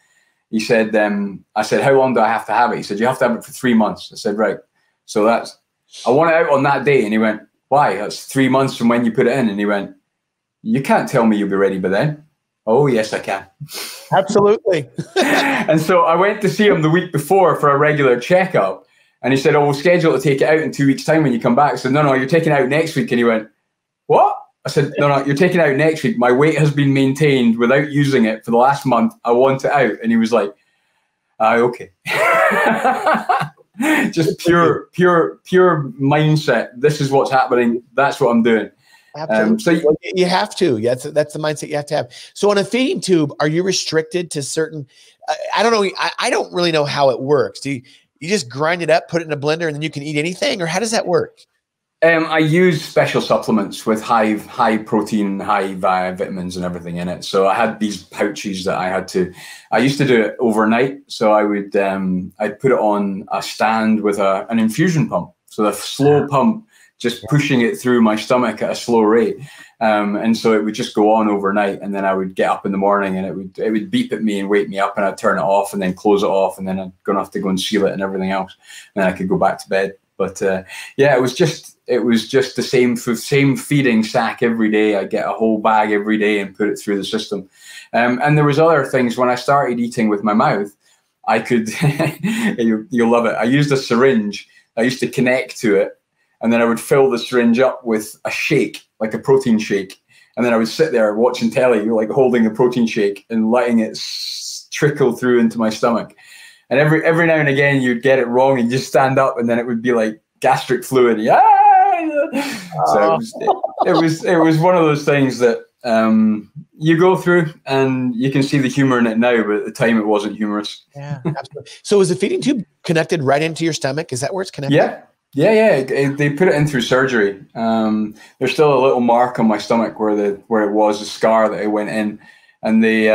he said, I said, how long do I have to have it? He said, you have to have it for 3 months. I said, right. So I want it out on that day. And he went, why? That's 3 months from when you put it in. And he went, you can't tell me you'll be ready by then. Oh, yes, I can.
Absolutely.
And so I went to see him the week before for a regular checkup. And he said, oh, we'll schedule to take it out in 2 weeks' time when you come back. I said, no, you're taking it out next week. And he went, what? I said, no, you're taking it out next week. My weight has been maintained without using it for the last month. I want it out. And he was like, okay. Just pure mindset. This is what's happening. That's what I'm doing.
Absolutely. So you have to. Yeah, that's the mindset you have to have. So on a feeding tube, are you restricted to certain? I don't know. I don't really know how it works. Do you just grind it up, put it in a blender, and then you can eat anything, or how does that work?
I use special supplements with high protein, high vitamins and everything in it. So I had these pouches that I used to do it overnight. So I would, I'd put it on a stand with an infusion pump. So the slow pump, just pushing it through my stomach at a slow rate. And so it would just go on overnight. And then I would get up in the morning and it would beep at me and wake me up, and I'd turn it off and then close it off. And then I'm going to have to go and seal it and everything else. And then I could go back to bed. But it was just the same feeding sack every day. I get a whole bag every day and put it through the system. And there was other things. When I started eating with my mouth, I could, you'll love it. I used a syringe. I used to connect to it, and then I would fill the syringe up with a shake, like a protein shake. And then I would sit there watching telly, like holding a protein shake and letting it trickle through into my stomach. And every now and again, you'd get it wrong and just stand up, and then it would be like gastric fluid. Yeah. So it was one of those things that you go through, and you can see the humor in it now, but at the time it wasn't humorous.
Yeah, absolutely. So is the feeding tube connected right into your stomach? Is that where it's connected?
Yeah. They put it in through surgery. There's still a little mark on my stomach where it was a scar that it went in, and they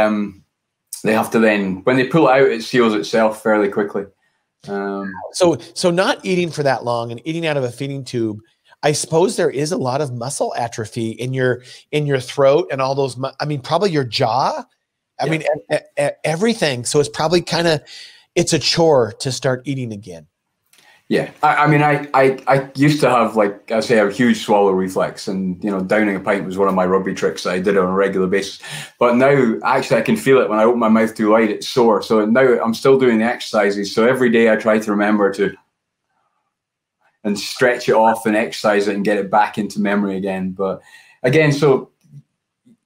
have to then, when they pull it out, it seals itself fairly quickly.
So not eating for that long and eating out of a feeding tube, I suppose there is a lot of muscle atrophy in your throat and all those. I mean, probably your jaw. I mean, everything. So it's probably it's a chore to start eating again.
Yeah. I mean, I used to have, like I say, a huge swallow reflex, and, downing a pint was one of my rugby tricks that I did on a regular basis. But now, actually, I can feel it when I open my mouth too wide, it's sore. So now I'm still doing the exercises. So every day I try to remember to and stretch it off and exercise it and get it back into memory again. But again, so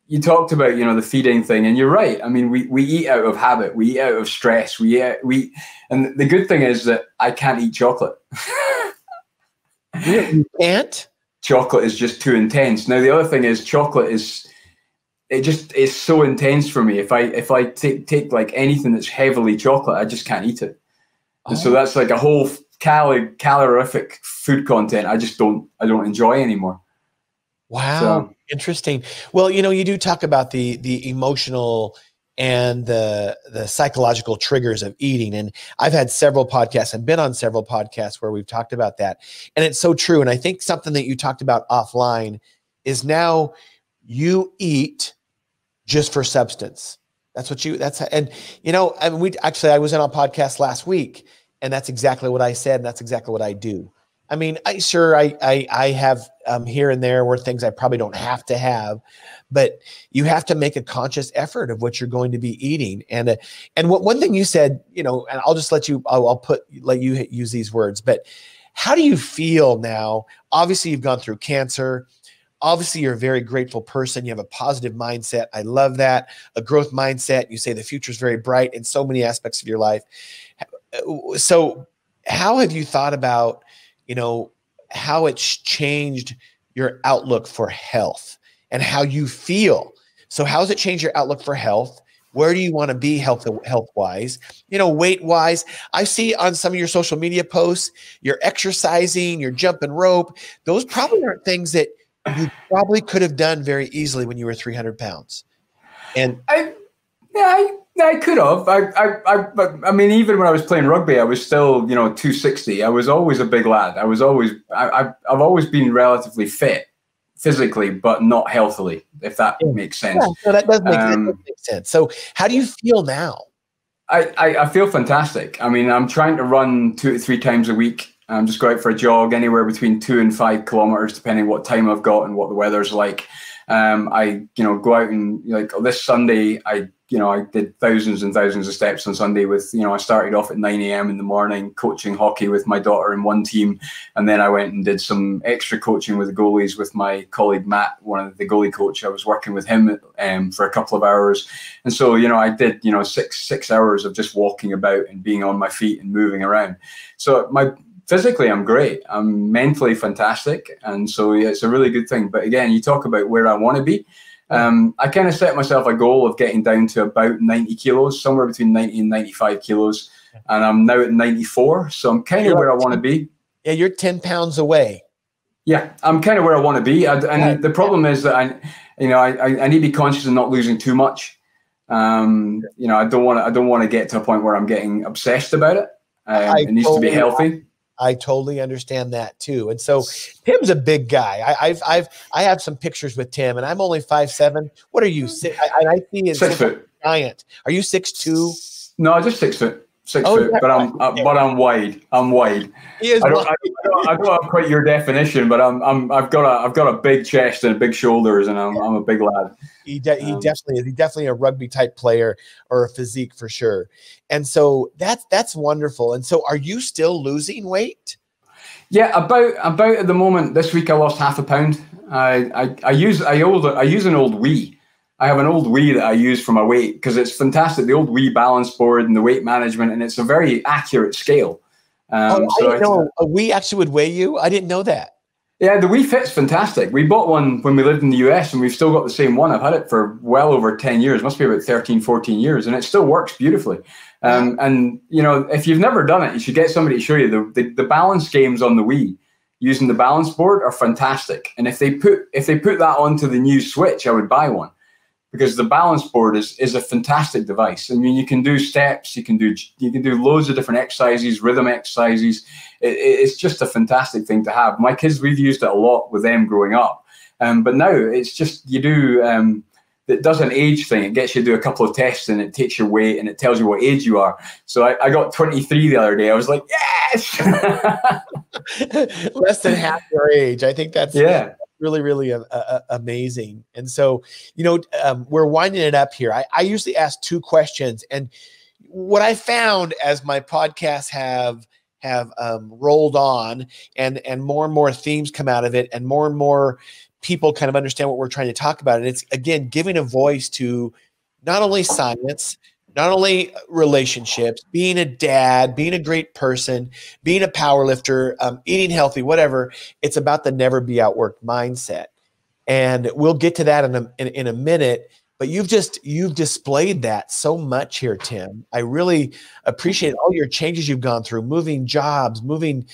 you talked about, the feeding thing, and you're right. I mean, we eat out of habit, we eat out of stress, and the good thing is that I can't eat chocolate.
You can't?
Chocolate is just too intense. Now, the other thing is chocolate is so intense for me. If I take like anything that's heavily chocolate, I just can't eat it. And so that's like a whole calorific food content I don't enjoy anymore.
Wow. So, interesting. Well, you do talk about the emotional and the psychological triggers of eating. And I've had several podcasts and been on several podcasts where we've talked about that. And it's so true. And I think something that you talked about offline is now you eat just for substance. I was in a podcast last week, and that's exactly what I said. And that's exactly what I do. I mean, I have here and there were things I probably don't have to have, but you have to make a conscious effort of what you're going to be eating. And one thing you said, and I'll just let you use these words, but how do you feel now? Obviously, you've gone through cancer. Obviously, you're a very grateful person. You have a positive mindset. I love that. A growth mindset. You say the future is very bright in so many aspects of your life. So how have you thought about how it's changed your outlook for health and how you feel? So how has it changed your outlook for health? Where do you want to be health-wise? Weight-wise? I see on some of your social media posts, you're exercising, you're jumping rope. Those probably aren't things that you probably could have done very easily when you were 300 pounds. And
I could have. I mean, even when I was playing rugby, I was still, 260. I was always a big lad. I've always been relatively fit physically, but not healthily, if that makes sense.
Yeah, so that does make sense. So how do you feel now?
I feel fantastic. I mean, I'm trying to run 2 to 3 times a week. Just go out for a jog anywhere between 2 and 5 kilometers, depending what time I've got and what the weather's like. I go out and this Sunday, I did thousands and thousands of steps on Sunday with, I started off at 9 a.m. in the morning coaching hockey with my daughter in one team. And then I went and did some extra coaching with the goalies with my colleague, Matt, one of the goalie coach. I was working with him for a couple of hours. And so, I did, 6 hours of just walking about and being on my feet and moving around. So physically, I'm great. I'm mentally fantastic. And so it's a really good thing. But again, you talk about where I want to be. I kind of set myself a goal of getting down to about 90 kilos, somewhere between 90 and 95 kilos. And I'm now at 94. So I'm kind of where I want to be.
Yeah, you're 10 pounds away.
Yeah, I'm kind of where I want to be. The problem is that I need to be conscious of not losing too much. I don't want to get to a point where I'm getting obsessed about it. It needs to be healthy.
I totally understand that too. And so Tim's a big guy. I have some pictures with Tim, and I'm only 5'7". What are you? I see his
6 foot.
Giant. Are you 6'2"?
No, just 6 foot. 6 foot, but I'm wide. I'm wide.
He is.
I don't have quite your definition, but I've got a big chest and big shoulders, and I'm a big lad.
He definitely is. He's definitely a rugby type player or a physique for sure. And so that's wonderful. And so, are you still losing weight?
Yeah, about at the moment. This week I lost half a pound. I use an old Wii. I have an old Wii that I use for my weight because it's fantastic. The old Wii balance board and the weight management, and it's a very accurate scale.
I didn't know a Wii actually would weigh you. I didn't know that.
Yeah, the Wii Fit's fantastic. We bought one when we lived in the US, and we've still got the same one. I've had it for well over 10 years. It must be about 13, 14 years, and it still works beautifully. And if you've never done it, you should get somebody to show you. The balance games on the Wii using the balance board are fantastic. And if they put that onto the new Switch, I would buy one. Because the balance board is a fantastic device. I mean, you can do steps, you can do loads of different exercises, rhythm exercises. It's just a fantastic thing to have. My kids, we've used it a lot with them growing up. But now it's just you do that does an age thing. It gets you to do a couple of tests and it takes your weight and it tells you what age you are. So I got 23 the other day. I was like, yes!
Less than half your age. I think that's really, really amazing. And so, we're winding it up here. I usually ask 2 questions. And what I found as my podcasts have rolled on and more and more themes come out of it and more people kind of understand what we're trying to talk about. And it's, again, giving a voice to not only science, not only relationships, being a dad, being a great person, being a power lifter, eating healthy, whatever. It's about the never be outworked mindset. And we'll get to that in a minute. But you've displayed that so much here, Tim. I really appreciate all your changes you've gone through, moving jobs, moving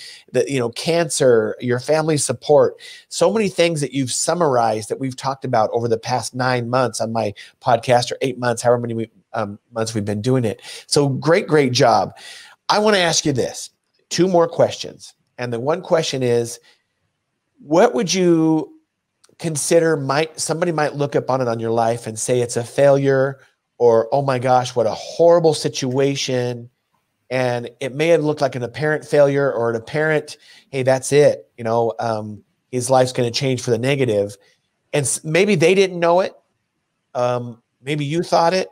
cancer, your family support, so many things that you've summarized that we've talked about over the past 9 months on my podcast, or 8 months, however many months we've been doing it. So great job. I want to ask you this, 2 more questions. And the one question is, what would you consider somebody might look up on it on your life and say it's a failure, or, oh my gosh, what a horrible situation. And it may have looked like an apparent failure or an apparent, hey, that's it. His life's going to change for the negative. And maybe they didn't know it. Maybe you thought it,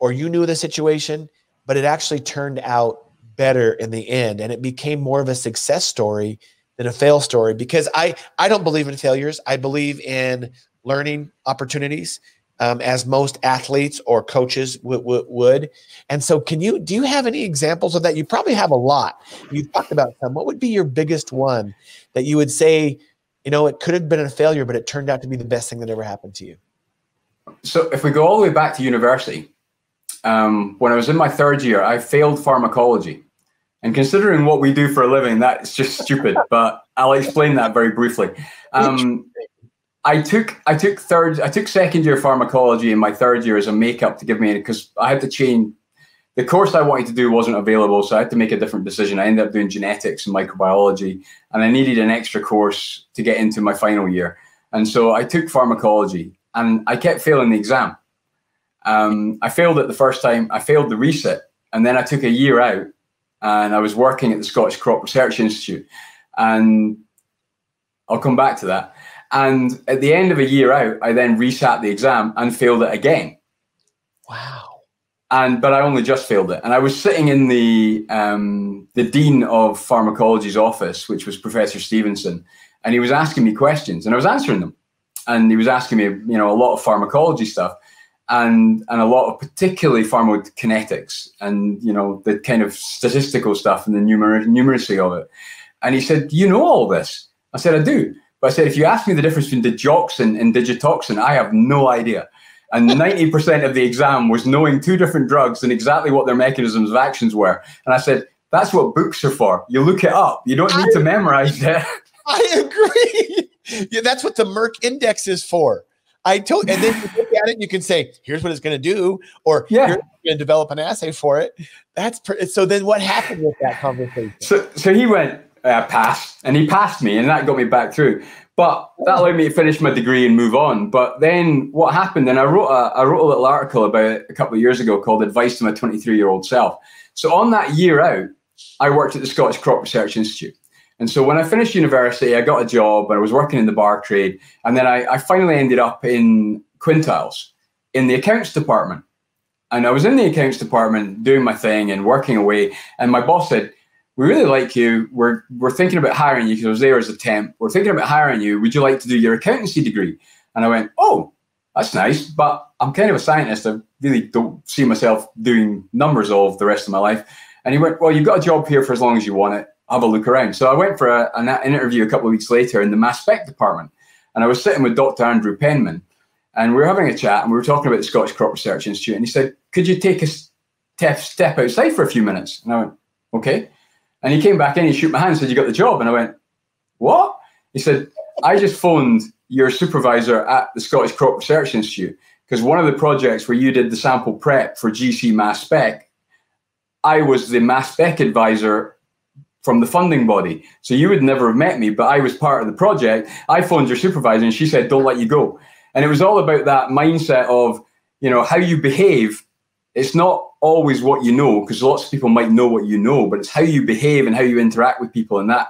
or you knew the situation, but it actually turned out better in the end. And it became more of a success story than a fail story, because I don't believe in failures. I believe in learning opportunities, as most athletes or coaches would. And so do you have any examples of that? You probably have a lot. You've talked about some. What would be your biggest one that you would say, it could have been a failure, but it turned out to be the best thing that ever happened to you?
So if we go all the way back to university, when I was in my 3rd year, I failed pharmacology. And considering what we do for a living, that's just stupid, but I'll explain that very briefly. I took 2nd year pharmacology in my 3rd year as a makeup to give me, because I had to change. The course I wanted to do wasn't available, so I had to make a different decision. I ended up doing genetics and microbiology, and I needed an extra course to get into my final year. And so I took pharmacology, and I kept failing the exam. I failed it the first time. I failed the resit, and then I took a year out. And I was working at the Scottish Crop Research Institute, and I'll come back to that. And at the end of a year out, I then resat the exam and failed it again.
Wow.
But I only just failed it. And I was sitting in the Dean of Pharmacology's office, which was Professor Stevenson, and he was asking me questions, and I was answering them. And he was asking me, a lot of pharmacology stuff. And a lot of particularly pharmacokinetics and, the kind of statistical stuff and the numeracy of it. And he said, do you know all this? I said, I do. But I said, if you ask me the difference between digoxin and digitoxin, I have no idea. And 90% of the exam was knowing 2 different drugs and exactly what their mechanisms of actions were. And I said, that's what books are for. You look it up. You don't need to memorize it.
I agree. Yeah, that's what the Merck index is for. And then you look at it and you can say, here's what it's going to do, or you're going to develop an assay for it. So then what happened with that conversation?
So he went, pass, and he passed me, and that got me back through. But that allowed me to finish my degree and move on. But then what happened, and I wrote a little article about it a couple of years ago called Advice to My 23-Year-Old Self. So on that year out, I worked at the Scottish Crop Research Institute. And so when I finished university, I got a job and I was working in the bar trade. And then I finally ended up in Quintiles in the accounts department. And I was in the accounts department doing my thing and working away. And my boss said, we really like you. We're thinking about hiring you, because I was there as a temp. We're thinking about hiring you. Would you like to do your accountancy degree? And I went, oh, that's nice, but I'm kind of a scientist. I really don't see myself doing numbers all of the rest of my life. And he went, well, you've got a job here for as long as you want it. Have a look around. So I went for an interview a couple of weeks later in the mass spec department. And I was sitting with Dr. Andrew Penman, and we were having a chat, and we were talking about the Scottish Crop Research Institute. And he said, could you take a step outside for a few minutes? And I went, okay. And he came back in, he shook my hand and said, you got the job? And I went, what? He said, I just phoned your supervisor at the Scottish Crop Research Institute, because one of the projects where you did the sample prep for GC mass spec, I was the mass spec advisor from the funding body. So you would never have met me, but I was part of the project. I phoned your supervisor and she said, don't let you go. And it was all about that mindset of, how you behave. It's not always what you know, because lots of people might know what you know, but it's how you behave and how you interact with people, and that,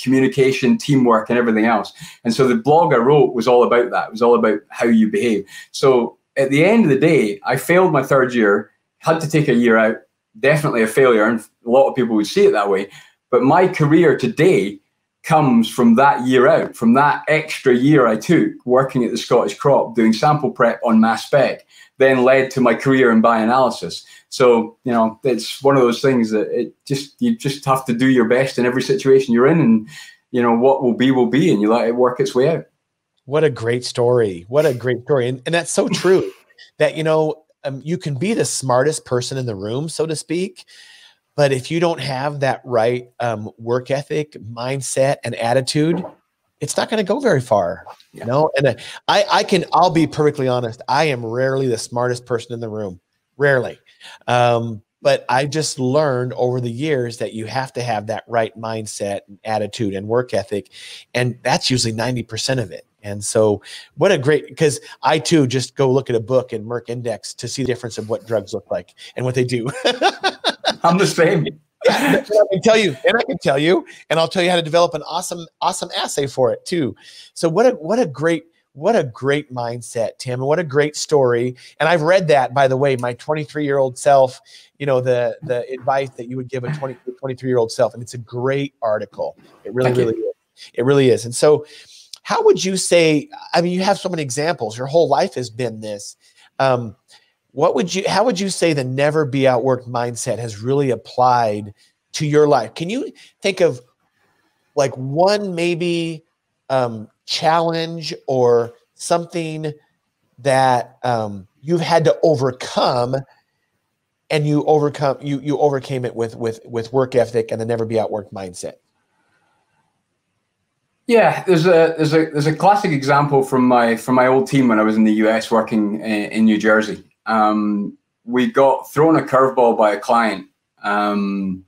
communication, teamwork, and everything else. And so the blog I wrote was all about that. It was all about how you behave. So at the end of the day, I failed my third year, had to take a year out, definitely a failure, and a lot of people would see it that way. But my career today comes from that year out, from that extra year I took working at the Scottish Crop, doing sample prep on mass spec, then led to my career in bioanalysis. So, it's one of those things that you just have to do your best in every situation you're in, and, what will be, and you let it work its way out.
What a great story. What a great story. And that's so true that, you can be the smartest person in the room, so to speak, but if you don't have that right work ethic, mindset, and attitude, it's not going to go very far.
Yeah.
And I'll be perfectly honest. I am rarely the smartest person in the room, rarely. But I just learned over the years that you have to have that right mindset and attitude and work ethic. And that's usually 90% of it. And so because I too just go look at a book in Merck Index to see the difference of what drugs look like and what they do.
I'm the same.
Yeah, I can tell you, and I'll tell you how to develop an awesome assay for it too. So what a great mindset, Tim, and what a great story. And I've read that, by the way, my 23-year-old self, the advice that you would give a 23-year-old self. And it's a great article. It really is. It really is. And so how would you say, you have so many examples, your whole life has been this. How would you say the never be outworked mindset has really applied to your life? Can you think of like one maybe challenge or something that you've had to overcome, and you overcame it with work ethic and the never be outworked mindset?
Yeah, there's a classic example from my old team when I was in the US working in New Jersey. We got thrown a curveball by a client, and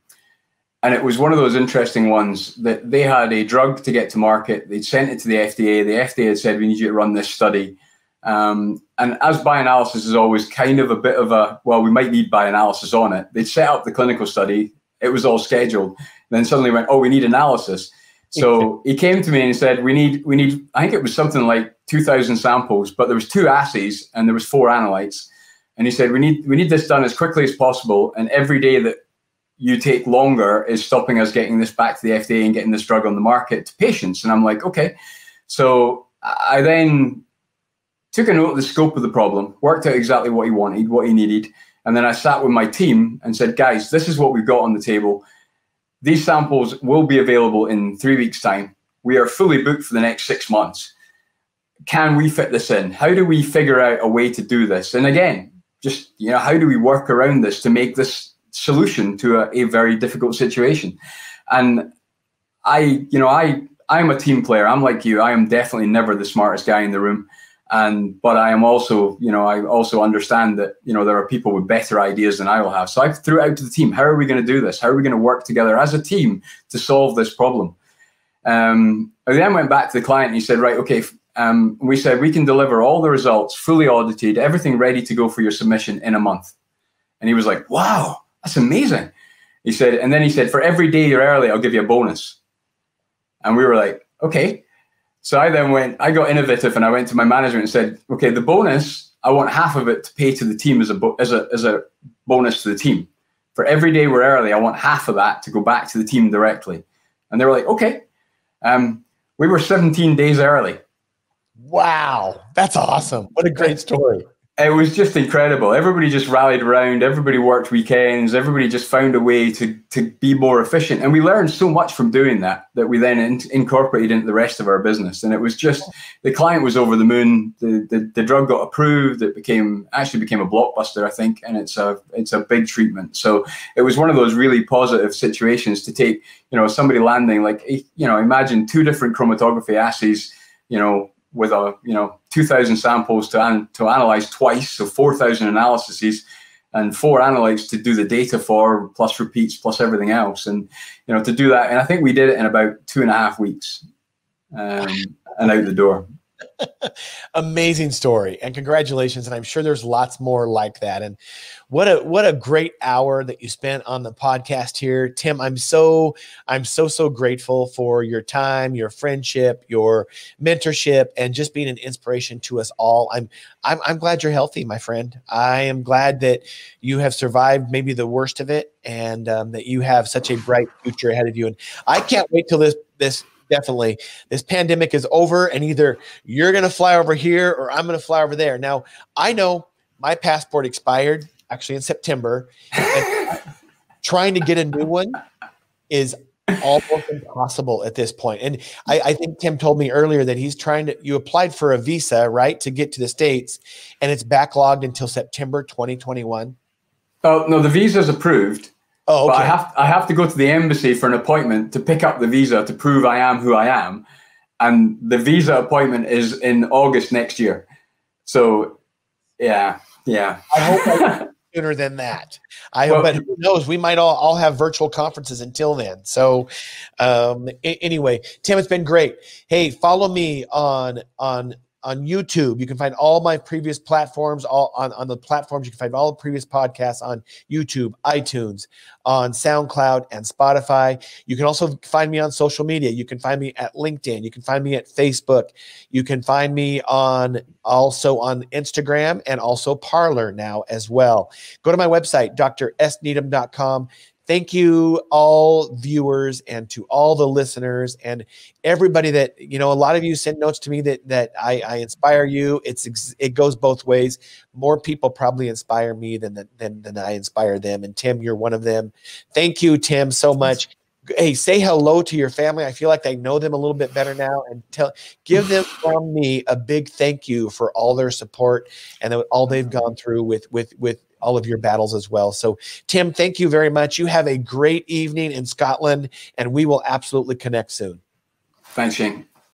it was one of those interesting ones that they had a drug to get to market. They'd sent it to the FDA. The FDA had said, we need you to run this study. And as bioanalysis is always kind of a bit of we might need bioanalysis on it. They'd set up the clinical study. It was all scheduled. Then suddenly went, we need analysis. So he came to me and he said, we need, I think it was something like 2,000 samples, but there was 2 assays and there was 4 analytes. And he said, we need this done as quickly as possible. And every day that you take longer is stopping us getting this back to the FDA and getting this drug on the market to patients. And I'm like, okay. So I then took a note of the scope of the problem, worked out exactly what he wanted, what he needed. And then I sat with my team and said, guys, this is what we've got on the table. These samples will be available in 3 weeks' time. We are fully booked for the next 6 months. Can we fit this in? How do we figure out a way to do this? And again, just, how do we work around this to make this solution to a very difficult situation? And I'm a team player. I'm like you. I am definitely never the smartest guy in the room. But I am also, I also understand that, there are people with better ideas than I will have. So I threw it out to the team. How are we going to do this? How are we going to work together as a team to solve this problem? I then went back to the client and he said, right, okay. We said, we can deliver all the results, fully audited, everything ready to go for your submission in a month. And he was like, wow, that's amazing. He said, and then he said, for every day you're early, I'll give you a bonus. And we were like, okay. So I got innovative and I went to my management and said, okay, the bonus, I want half of it to pay to the team as a bonus to the team. For every day we're early, I want half of that to go back to the team directly. And they were like, okay. We were 17 days early.
Wow, that's awesome. What a great story.
It was just incredible. Everybody just rallied around. Everybody worked weekends. Everybody just found a way to be more efficient. And we learned so much from doing that we then incorporated into the rest of our business. And it was just, the client was over the moon. The drug got approved. It became a blockbuster, I think. And it's a big treatment. So it was one of those really positive situations to take, somebody landing like, imagine 2 different chromatography assays, with 2,000 samples to analyze twice, so 4,000 analyses, and 4 analytes to do the data for, plus repeats, plus everything else, and to do that. And I think we did it in about 2.5 weeks, and out the door.
Amazing story, and congratulations. And I'm sure there's lots more like that. And what a great hour that you spent on the podcast here, Tim. I'm so grateful for your time, your friendship, your mentorship, and just being an inspiration to us all. I'm glad you're healthy, my friend. I am glad that you have survived maybe the worst of it, and that you have such a bright future ahead of you. And I can't wait till this definitely this pandemic is over, and either you're going to fly over here or I'm going to fly over there. Now, I know my passport expired actually in September, and trying to get a new one is almost impossible at this point. And I think Tim told me earlier that you applied for a visa, right, to get to the States, and it's backlogged until September 2021.
Oh, no, the visa's approved.
Oh, okay.
But I have to go to the embassy for an appointment to pick up the visa to prove I am who I am. And the visa appointment is in August next year. So, yeah.
I hope sooner than that. But who knows? We might all have virtual conferences until then. So, anyway, Tim, it's been great. Hey, follow me on YouTube. You can find all my previous platforms, all on the platforms. You can find all the previous podcasts on YouTube, iTunes, on SoundCloud, and Spotify. You can also find me on social media. You can find me at LinkedIn. You can find me at Facebook. You can find me also on Instagram and also Parler now as well. Go to my website, drsneedham.com. Thank you, all viewers, and to all the listeners and everybody that, a lot of you send notes to me that I inspire you. It goes both ways. More people probably inspire me than I inspire them. And Tim, you're one of them. Thank you, Tim, so much. Hey, say hello to your family. I feel like I know them a little bit better now, and give them from me a big thank you for all their support and all they've gone through with all of your battles as well. So, Tim, thank you very much. You have a great evening in Scotland, and we will absolutely connect soon.
Thanks, Shane.